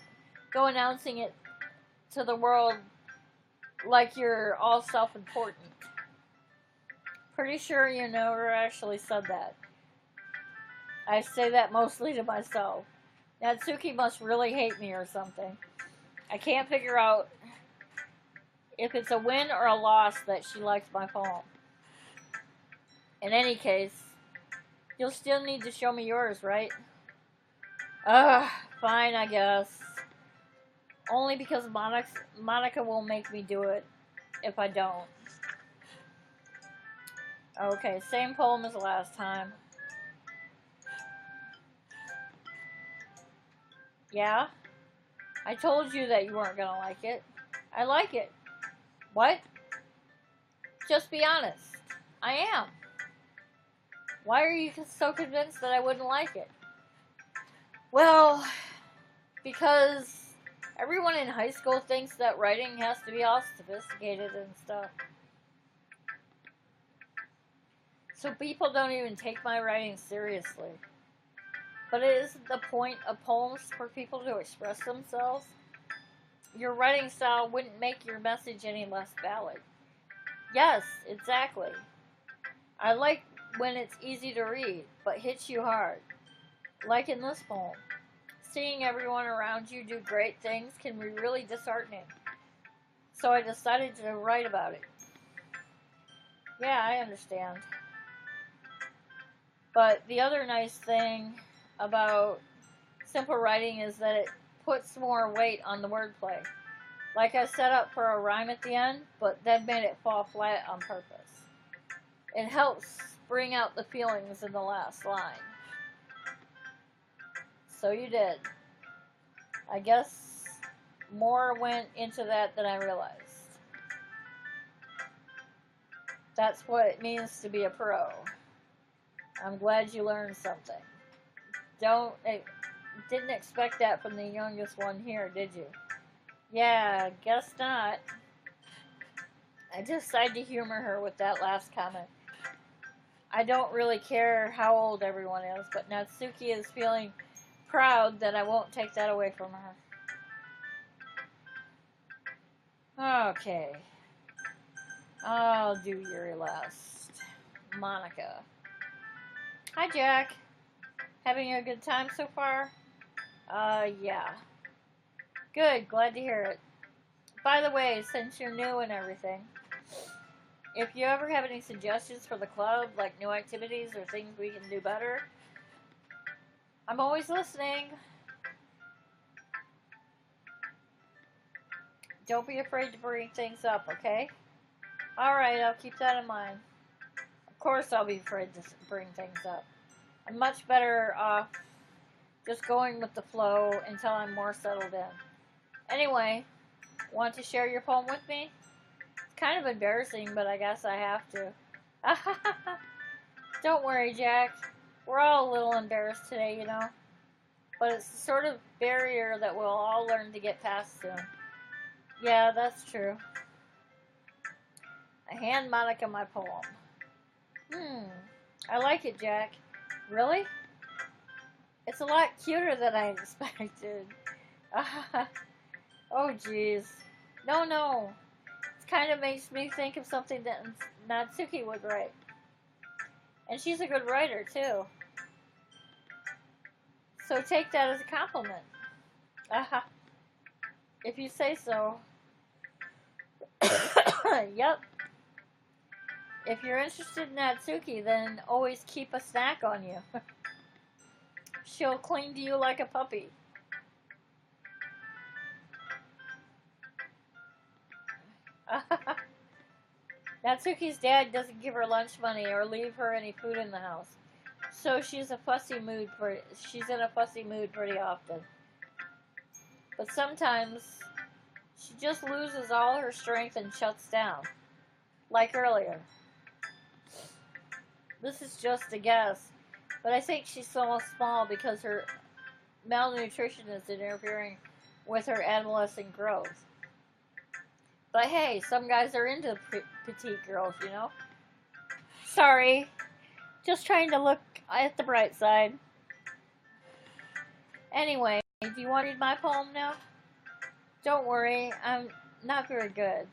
go announcing it to the world like you're all self-important. Pretty sure you never actually said that. I say that mostly to myself. Natsuki must really hate me or something. I can't figure out if it's a win or a loss that she likes my poem. In any case, you'll still need to show me yours, right? Fine, I guess. Only because Monica will make me do it if I don't. Okay, same poem as last time. Yeah? I told you that you weren't gonna like it. I like it. What? Just be honest. I am. Why are you so convinced that I wouldn't like it? Well, because everyone in high school thinks that writing has to be all sophisticated and stuff. So people don't even take my writing seriously. But it isn't the point of poems for people to express themselves. Your writing style wouldn't make your message any less valid. Yes, exactly. I like when it's easy to read, but hits you hard. Like in this poem. Seeing everyone around you do great things can be really disheartening. So I decided to write about it. Yeah, I understand. But the other nice thing about simple writing is that it puts more weight on the wordplay. Like I set up for a rhyme at the end, but then made it fall flat on purpose. It helps bring out the feelings in the last line. So you did. I guess more went into that than I realized. That's what it means to be a pro. I'm glad you learned something. Didn't expect that from the youngest one here, did you? Yeah, guess not. I decided to humor her with that last comment. I don't really care how old everyone is, but Natsuki is feeling proud that I won't take that away from her. Okay. I'll do Yuri last. Monica. Hi, Jack. Having a good time so far? Yeah. Good, glad to hear it. By the way, since you're new and everything, if you ever have any suggestions for the club, like new activities or things we can do better, I'm always listening. Don't be afraid to bring things up, okay? Alright, I'll keep that in mind. Of course I'll be afraid to bring things up. I'm much better off just going with the flow until I'm more settled in. Anyway, want to share your poem with me? It's kind of embarrassing, but I guess I have to. Don't worry, Jack. We're all a little embarrassed today, you know. But it's the sort of barrier that we'll all learn to get past soon. Yeah, that's true. I hand Monica my poem. I like it, Jack. Really? It's a lot cuter than I expected. Oh, jeez. No. It kind of makes me think of something that Natsuki would write. And she's a good writer, too. So take that as a compliment. If you say so. Yep. If you're interested in Natsuki, then always keep a snack on you. She'll cling to you like a puppy. Natsuki's dad doesn't give her lunch money or leave her any food in the house. So she's in a fussy mood pretty often. But sometimes she just loses all her strength and shuts down. Like earlier. This is just a guess, but I think she's so small because her malnutrition is interfering with her adolescent growth. But hey, some guys are into petite girls, you know? Sorry. Just trying to look at the bright side. Anyway, do you want to read my poem now? Don't worry, I'm not very good.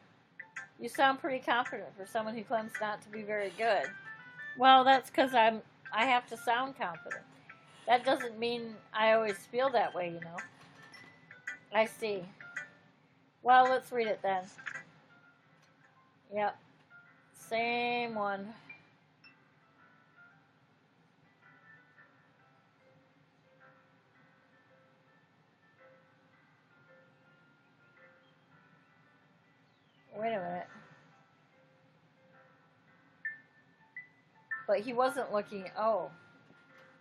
You sound pretty confident for someone who claims not to be very good. Well, that's because I have to sound confident. That doesn't mean I always feel that way, you know. I see. Well, let's read it then. Yep. Same one. Wait a minute. But he wasn't looking. Oh.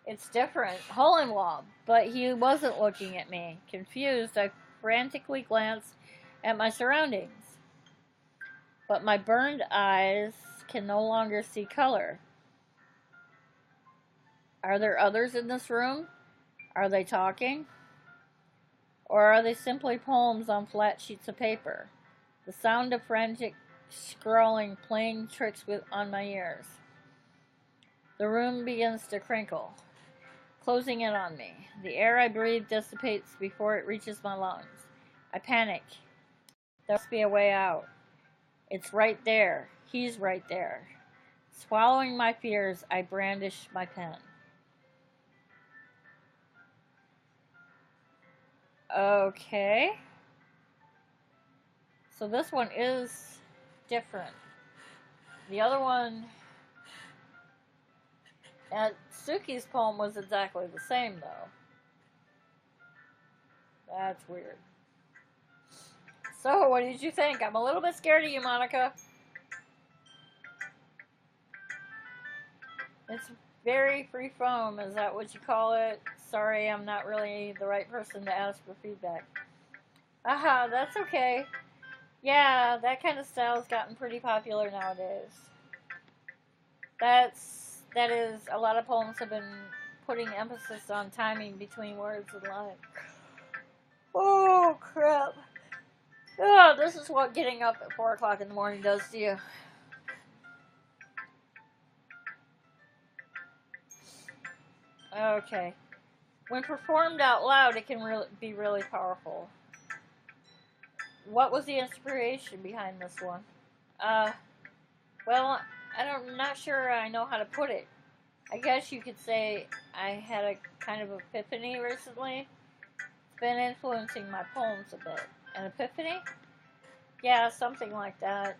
It's different. Hole in wall. But he wasn't looking at me. Confused, I frantically glance at my surroundings. But my burned eyes can no longer see color. Are there others in this room? Are they talking? Or are they simply poems on flat sheets of paper? The sound of frantic scrawling playing tricks on my ears. The room begins to crinkle, closing in on me. The air I breathe dissipates before it reaches my lungs. I panic. There must be a way out. It's right there. He's right there. Swallowing my fears, I brandish my pen. Okay. So this one is different. The other one, Suki's poem was exactly the same, though. That's weird. So, what did you think? I'm a little bit scared of you, Monica. It's very free foam, is that what you call it? Sorry, I'm not really the right person to ask for feedback. Aha, that's okay. Yeah, that kind of style's gotten pretty popular nowadays. That is, a lot of poems have been putting emphasis on timing between words and lines. Oh, crap. Oh, this is what getting up at 4 o'clock in the morning does to you. Okay. When performed out loud, it can be really powerful. What was the inspiration behind this one? Well, I'm not sure I know how to put it. I guess you could say I had a kind of epiphany recently. It's been influencing my poems a bit. An epiphany? Yeah, something like that.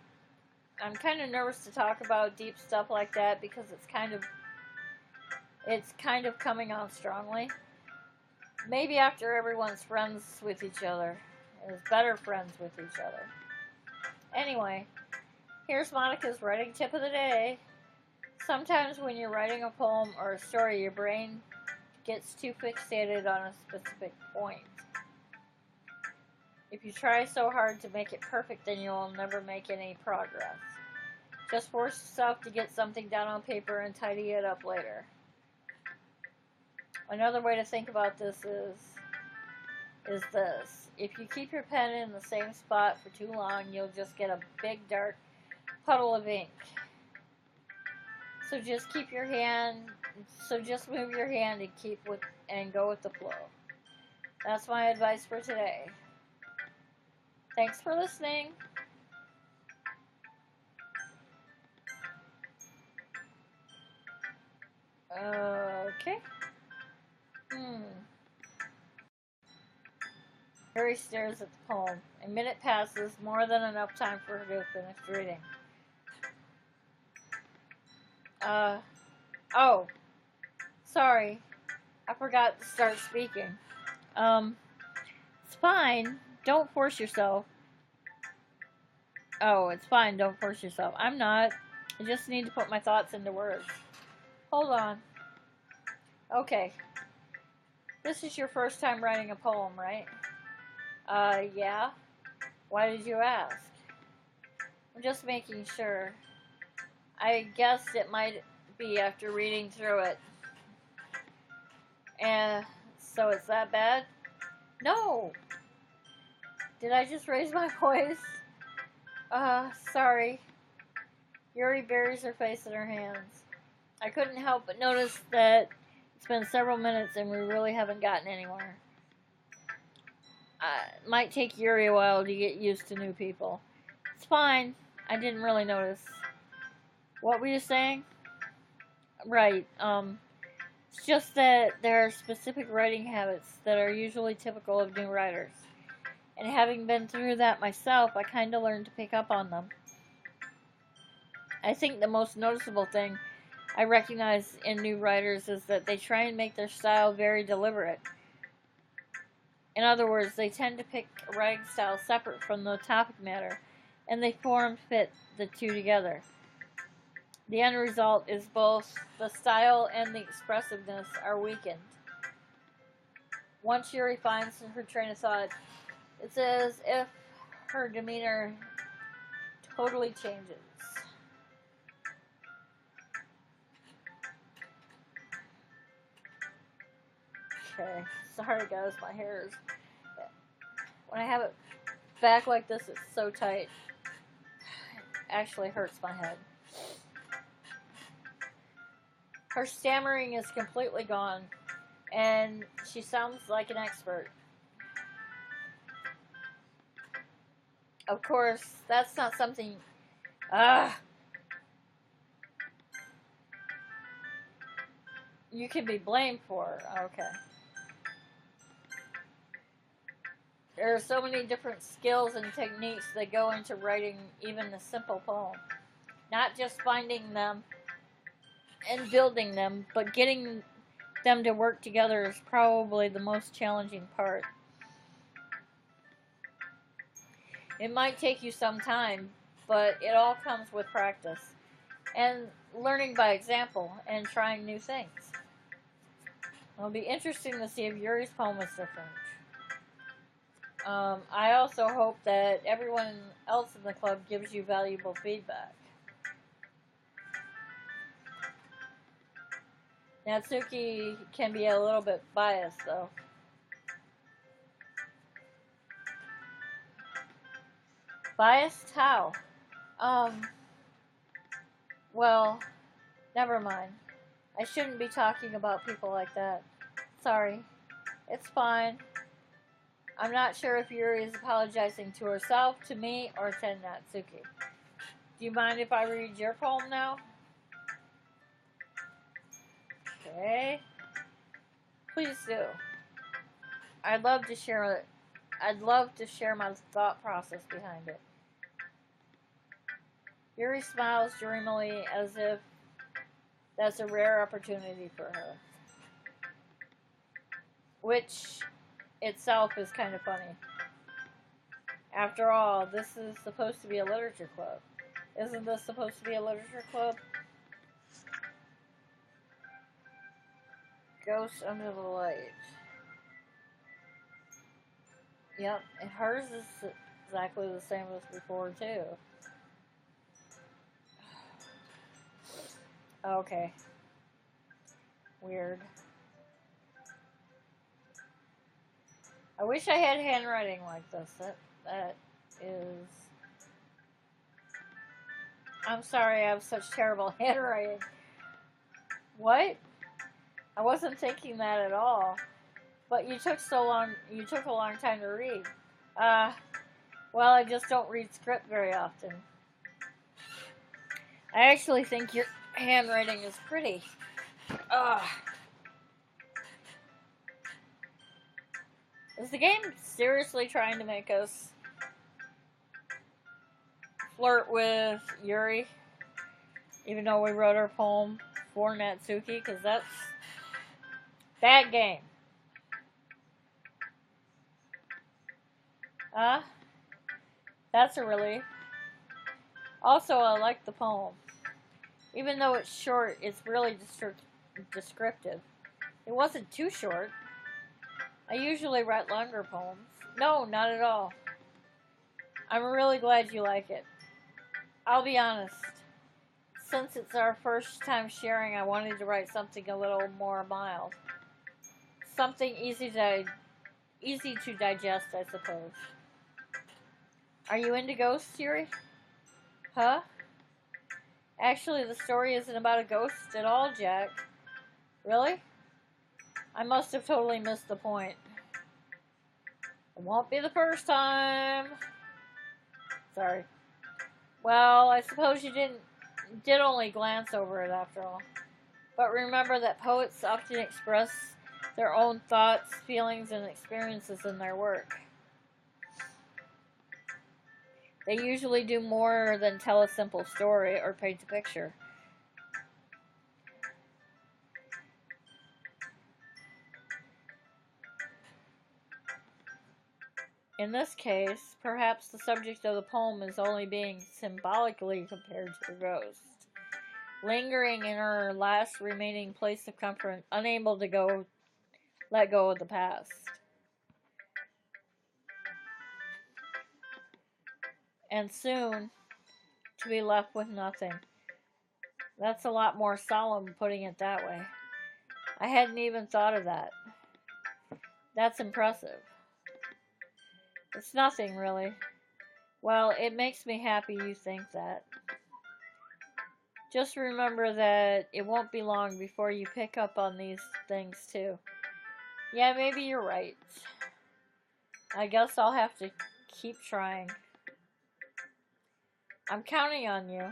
I'm kind of nervous to talk about deep stuff like that because it's kind of coming on strongly. Maybe after everyone's friends with each other. Is better friends with each other. Anyway, here's Monica's writing tip of the day. Sometimes when you're writing a poem or a story, your brain gets too fixated on a specific point. If you try so hard to make it perfect, then you'll never make any progress. Just force yourself to get something down on paper and tidy it up later. Another way to think about this is this. If you keep your pen in the same spot for too long, you'll just get a big dark puddle of ink. So just move your hand and go with the flow. That's my advice for today. Thanks for listening. Okay. Harry stares at the poem. A minute passes, more than enough time for her to finish reading. Oh. Sorry. I forgot to start speaking. It's fine. Don't force yourself. Oh, it's fine. Don't force yourself. I'm not. I just need to put my thoughts into words. Hold on. Okay. This is your first time writing a poem, right? Yeah. Why did you ask? I'm just making sure. I guessed it might be after reading through it. And so it's that bad? No. Did I just raise my voice? Sorry. Yuri buries her face in her hands. I couldn't help but notice that it's been several minutes and we really haven't gotten anywhere. It might take Yuri a while to get used to new people. It's fine. I didn't really notice. What were you saying? Right. It's just that there are specific writing habits that are usually typical of new writers. And having been through that myself, I kind of learned to pick up on them. I think the most noticeable thing I recognize in new writers is that they try and make their style very deliberate. In other words, they tend to pick a writing style separate from the topic matter, and they form fit the two together. The end result is both the style and the expressiveness are weakened. Once Yuri finds her train of thought, It's as if her demeanor totally changes. Okay, sorry guys, my hair is... When I have it back like this, it's so tight. It actually hurts my head. Her stammering is completely gone, and she sounds like an expert. Of course, that's not something... you can be blamed for. Okay. There are so many different skills and techniques that go into writing even a simple poem. Not just finding them and building them, but getting them to work together is probably the most challenging part. It might take you some time, but it all comes with practice and learning by example and trying new things. It'll be interesting to see if Yuri's poem is different. I also hope that everyone else in the club gives you valuable feedback. Natsuki can be a little bit biased, though. Biased? How? Well, never mind. I shouldn't be talking about people like that. Sorry. It's fine. I'm not sure if Yuri is apologizing to herself, to me, or to Natsuki. Do you mind if I read your poem now? Okay. Please do. I'd love to share my thought process behind it. Yuri smiles dreamily as if that's a rare opportunity for her. Which itself is kind of funny. After all, this is supposed to be a literature club. Isn't this supposed to be a literature club? Ghost Under the Light. Yep, and hers is exactly the same as before, too. Okay. Weird. I wish I had handwriting like this. That is... I'm sorry I have such terrible handwriting. What? I wasn't thinking that at all. But you took a long time to read. Well, I just don't read script very often. I actually think your handwriting is pretty. Is the game seriously trying to make us flirt with Yuri? Even though we wrote our poem for Natsuki? Because that's that game. That's a relief. Also, I like the poem. Even though it's short, it's really descriptive. It wasn't too short. I usually write longer poems. No, not at all. I'm really glad you like it. I'll be honest. Since it's our first time sharing, I wanted to write something a little more mild. Something easy to digest, I suppose. Are you into ghosts, Yuri? Huh? Actually, the story isn't about a ghost at all, Jack. Really? I must have totally missed the point. It won't be the first time. Sorry. Well, I suppose you did only glance over it after all. But remember that poets often express their own thoughts, feelings, and experiences in their work. They usually do more than tell a simple story or paint a picture. In this case, perhaps the subject of the poem is only being symbolically compared to the ghost, lingering in her last remaining place of comfort, unable to let go of the past. and soon to be left with nothing. That's a lot more solemn putting it that way. I hadn't even thought of that. That's impressive. It's nothing, really. Well, it makes me happy you think that. Just remember that it won't be long before you pick up on these things, too. Yeah, maybe you're right. I guess I'll have to keep trying. I'm counting on you.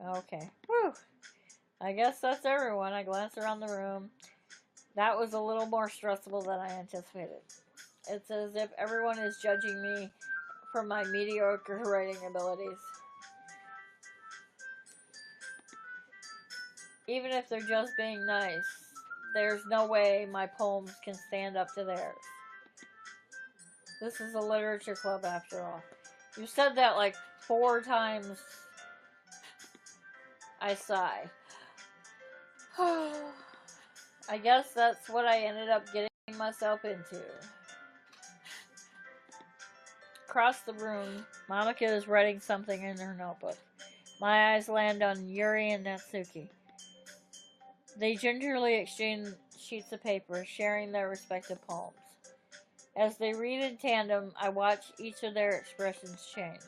Okay. Whew. I guess that's everyone. I glance around the room. That was a little more stressful than I anticipated. It's as if everyone is judging me for my mediocre writing abilities. Even if they're just being nice, there's no way my poems can stand up to theirs. This is a literature club after all. You said that like 4 times. I sigh. I guess that's what I ended up getting myself into. Across the room, Monica is writing something in her notebook. My eyes land on Yuri and Natsuki. They gingerly exchange sheets of paper, sharing their respective poems. As they read in tandem, I watch each of their expressions change.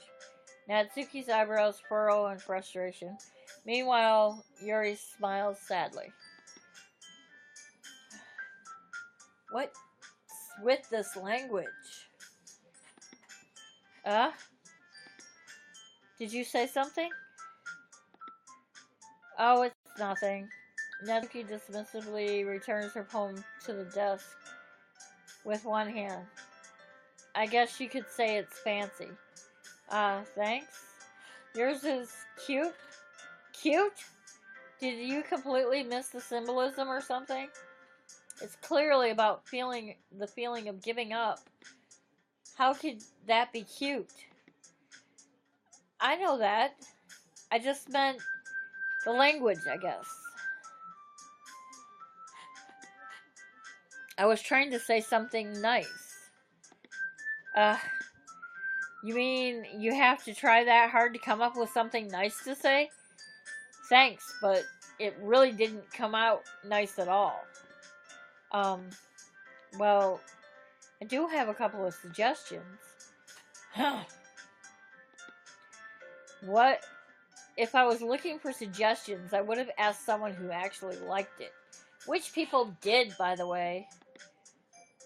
Natsuki's eyebrows furrow in frustration. Meanwhile, Yuri smiles sadly. What's with this language? Did you say something? Oh, it's nothing. Natsuki dismissively returns her poem to the desk with one hand. I guess you could say it's fancy. Thanks. Yours is cute? Cute? Did you completely miss the symbolism or something? It's clearly about the feeling of giving up. How could that be cute? I know that. I just meant the language, I guess. I was trying to say something nice. You mean you have to try that hard to come up with something nice to say? Thanks, but it really didn't come out nice at all. Well, I do have a couple of suggestions. What? If I was looking for suggestions, I would have asked someone who actually liked it. Which people did, by the way.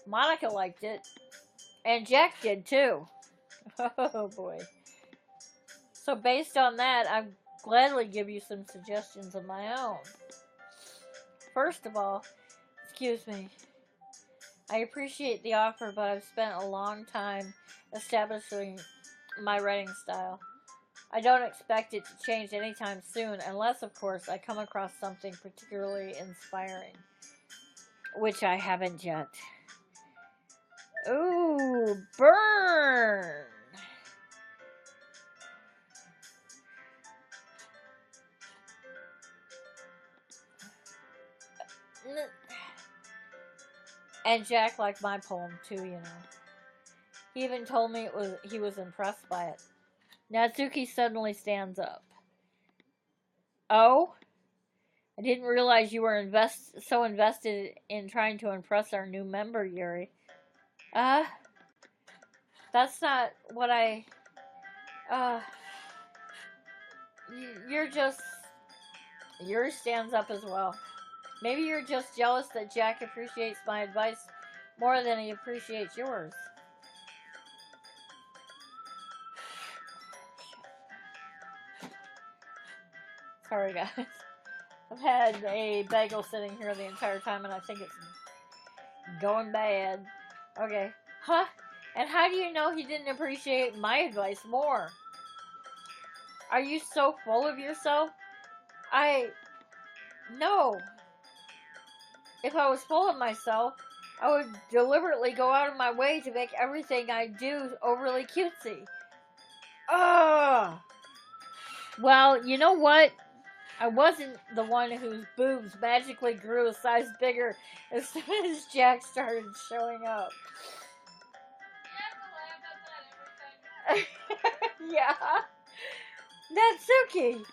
Monica liked it. And Jack did, too. Oh, boy. So based on that, I'd gladly give you some suggestions of my own. First of all, excuse me. I appreciate the offer, but I've spent a long time establishing my writing style. I don't expect it to change anytime soon, unless, of course, I come across something particularly inspiring. Which I haven't yet. Ooh, burn! And Jack liked my poem too, you know. He even told me he was impressed by it. Natsuki suddenly stands up. Oh? I didn't realize you were so invested in trying to impress our new member, Yuri. That's not what I... Yuri stands up as well. Maybe you're just jealous that Jack appreciates my advice more than he appreciates yours. Sorry, guys. I've had a bagel sitting here the entire time, and I think it's going bad. Okay. Huh? And how do you know he didn't appreciate my advice more? Are you so full of yourself? No. If I was full of myself, I would deliberately go out of my way to make everything I do overly cutesy. Ugh. Well, you know what? I wasn't the one whose boobs magically grew a size bigger as soon as Jack started showing up. Yeah. Natsuki.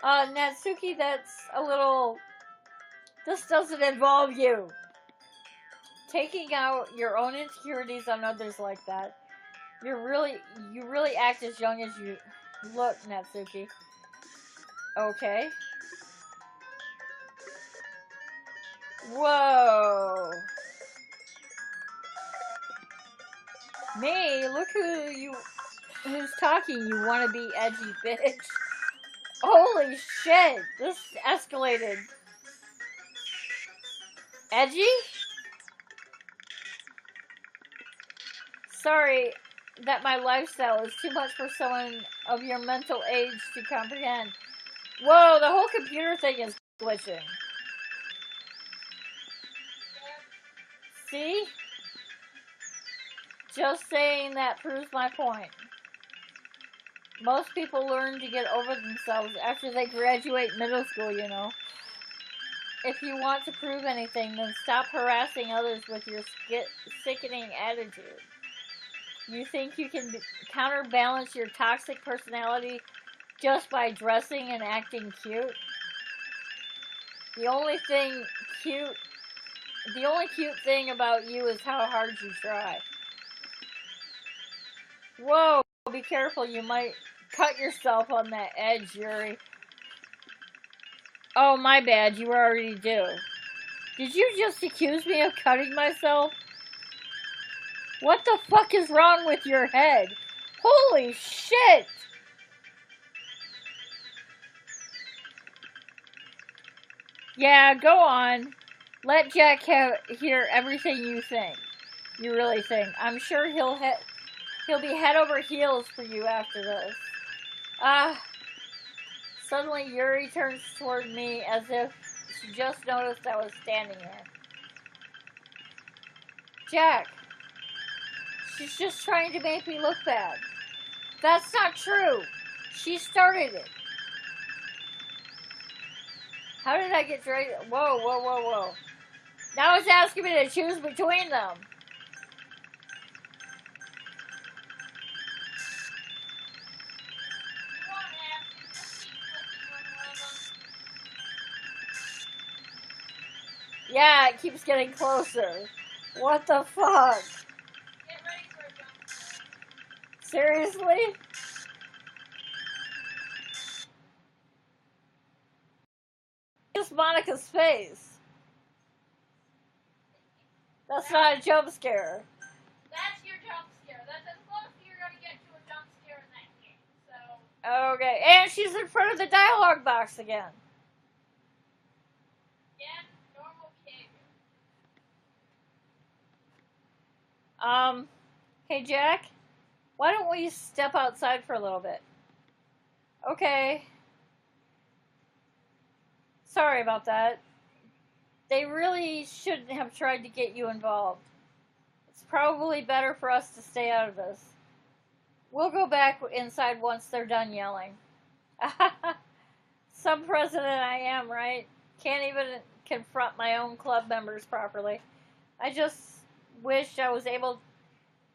Natsuki, that's a little... This doesn't involve you. Taking out your own insecurities on others like that. You really act as young as you look, Natsuki. Okay. Whoa. Me? Look who's talking, you wanna be edgy bitch. Holy shit, this escalated. Edgy? Sorry that my lifestyle is too much for someone of your mental age to comprehend. Whoa, the whole computer thing is glitching. See? Just saying that proves my point. Most people learn to get over themselves after they graduate middle school, you know. If you want to prove anything, then stop harassing others with your sickening attitude. You think you can counterbalance your toxic personality just by dressing and acting cute? The only cute thing about you is how hard you try. Whoa, be careful, you might cut yourself on that edge, Yuri. Oh, my bad, you already do. Did you just accuse me of cutting myself? What the fuck is wrong with your head? Holy shit! Yeah, go on. Let Jack hear everything you think. You really think. I'm sure he'll be head over heels for you after this. Suddenly Yuri turns toward me as if she just noticed I was standing there. Jack, she's just trying to make me look bad. That's not true. She started it. How did I get dragged? Whoa. Now it's asking me to choose between them. Yeah, it keeps getting closer. What the fuck? Get ready for a jump. Seriously? Just Monica's face. That's not a jump scare. That's your jump scare. That's as close as you're gonna get to a jump scare in that game. So. Okay, and she's in front of the dialogue box again. Again, normal behavior. Hey Jack, why don't we step outside for a little bit? Okay. Sorry about that. They really shouldn't have tried to get you involved. It's probably better for us to stay out of this. We'll go back inside once they're done yelling. Some president I am, right? Can't even confront my own club members properly. I just wish I was able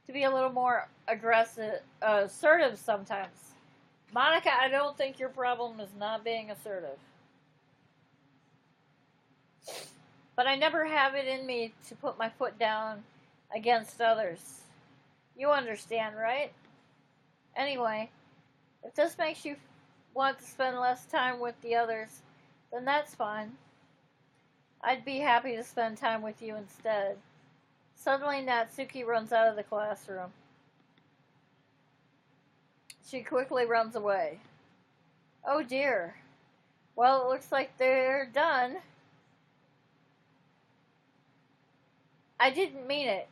to be a little more assertive sometimes. Monica, I don't think your problem is not being assertive. But I never have it in me to put my foot down against others. You understand, right? Anyway, if this makes you want to spend less time with the others, then that's fine. I'd be happy to spend time with you instead. Suddenly, Natsuki runs out of the classroom. She quickly runs away. Oh dear. Well, it looks like they're done. I didn't mean it.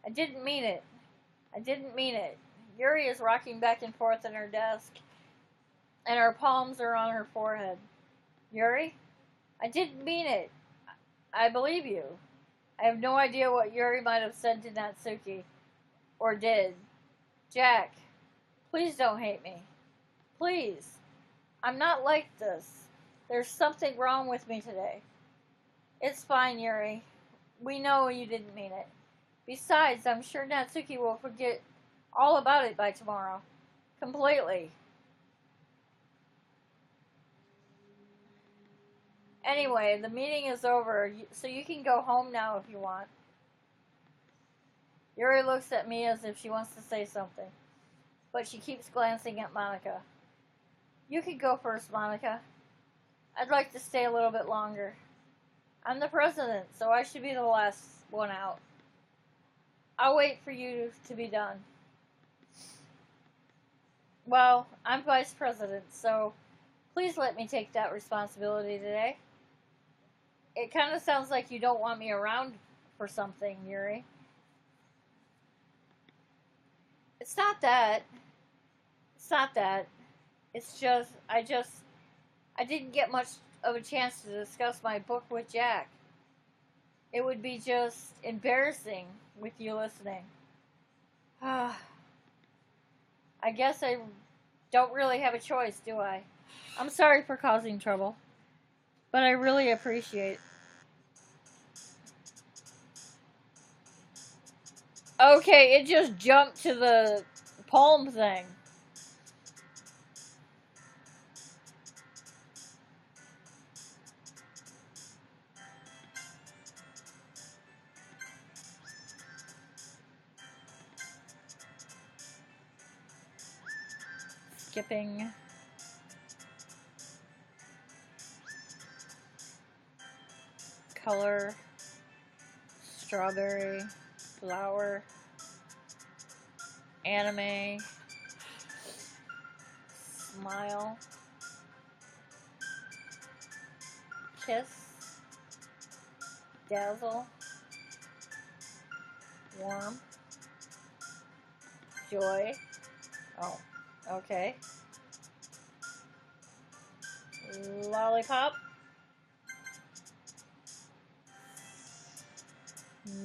I didn't mean it. I didn't mean it. Yuri is rocking back and forth in her desk, and her palms are on her forehead. Yuri? I didn't mean it. I believe you. I have no idea what Yuri might have said to Natsuki. Or did. Jack, please don't hate me. Please. I'm not like this. There's something wrong with me today. It's fine, Yuri. We know you didn't mean it. Besides, I'm sure Natsuki will forget all about it by tomorrow. Completely. Anyway, the meeting is over, so you can go home now if you want. Yuri looks at me as if she wants to say something, but she keeps glancing at Monica. You can go first, Monica. I'd like to stay a little bit longer. I'm the president, so I should be the last one out. I'll wait for you to be done. Well, I'm vice president, so please let me take that responsibility today. It kind of sounds like you don't want me around for something, Yuri. It's not that. It's not that. It's just, I didn't get much of a chance to discuss my book with Jack. It would be just embarrassing with you listening. I guess I don't really have a choice, do I? I'm sorry for causing trouble, but I really appreciate it. Okay, it just jumped to the poem thing. Skipping. Color. Strawberry. Flower. Anime. Smile. Kiss. Dazzle. Warm. Joy. Oh, okay. Lollipop.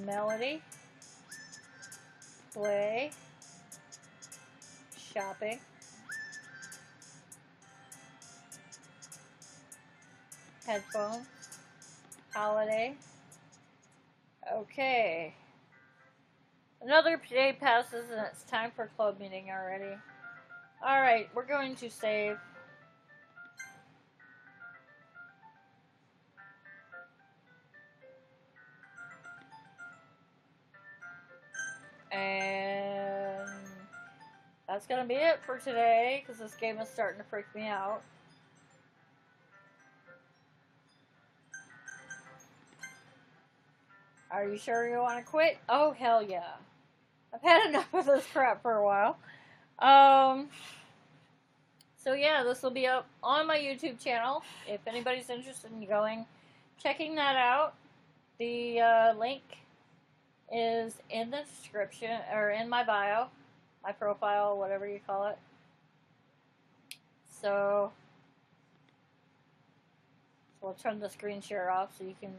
Melody. Play. Shopping. Headphone. Holiday. Okay. Another day passes and it's time for club meeting already. Alright, we're going to save. And that's gonna be it for today, because this game is starting to freak me out. Are you sure you want to quit? Oh, hell yeah. I've had enough of this crap for a while. So yeah, this will be up on my YouTube channel. If anybody's interested in checking that out, the link is in the description, or in my bio, my profile, whatever you call it. So we'll turn the screen share off so you can...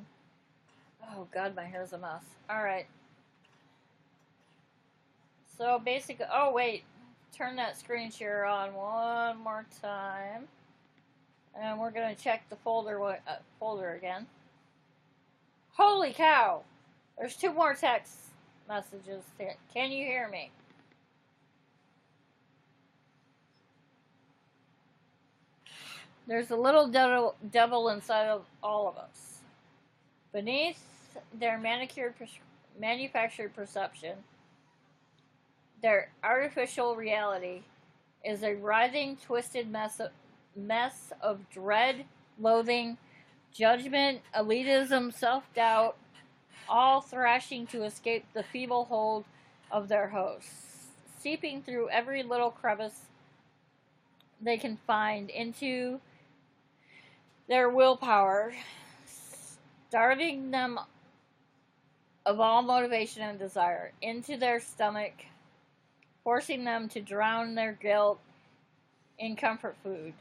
Oh god, my hair's a mess. Alright. So basically... Oh wait. Turn that screen share on one more time. And we're going to check the folder again. Holy cow! There's 2 more text messages here. Can you hear me? There's a little devil inside of all of us. Beneath their manufactured perception, their artificial reality is a writhing, twisted mess of dread, loathing, judgment, elitism, self-doubt, all thrashing to escape the feeble hold of their hosts, seeping through every little crevice they can find into their willpower, starving them of all motivation and desire, into their stomach, forcing them to drown their guilt in comfort food,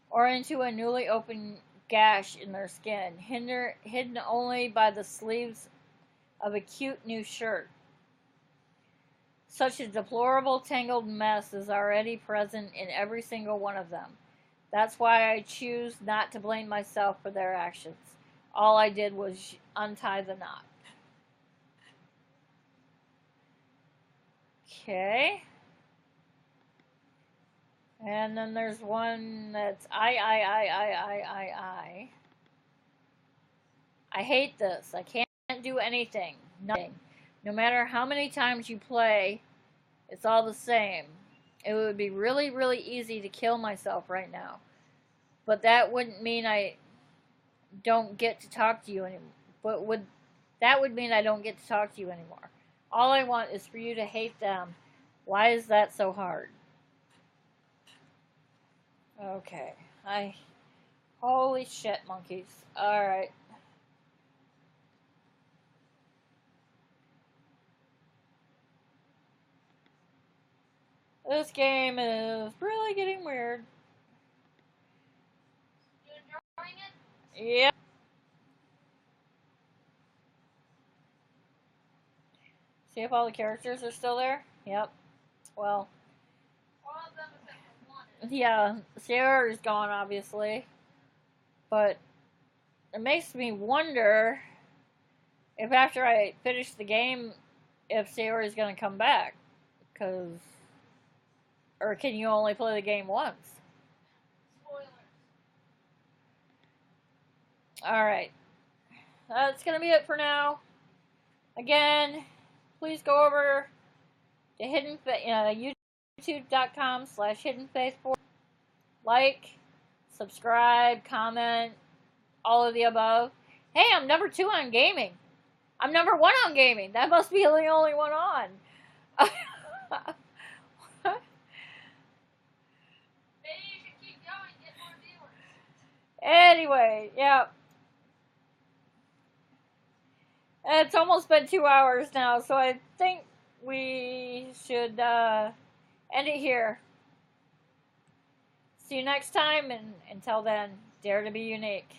or into a newly opened gash in their skin, hidden only by the sleeves of a cute new shirt. Such a deplorable, tangled mess is already present in every single one of them. That's why I choose not to blame myself for their actions. All I did was untie the knot. Okay. And then there's one that's I. I hate this. I can't do anything. Nothing. No matter how many times you play, it's all the same. It would be really, really easy to kill myself right now. But that wouldn't mean I don't get to talk to you anymore. That would mean I don't get to talk to you anymore. All I want is for you to hate them. Why is that so hard? Okay. Holy shit, monkeys. Alright. This game is really getting weird. You enjoying it? Yep. See if all the characters are still there? Yep. Well. All of them except for one. Yeah, Sarah is gone, obviously. But it makes me wonder if after I finish the game, if Sarah is going to come back. Because... Or can you only play the game once? Spoilers. Alright. That's going to be it for now. Again, please go over to youtube.com/hiddenfaith4. Like, subscribe, comment, all of the above. Hey, I'm number 2 on gaming. I'm number 1 on gaming. That must be the only one on. Maybe you should keep going, get more viewers. Anyway, yeah. It's almost been 2 hours now, so I think we should end it here. See you next time, and until then, dare to be unique.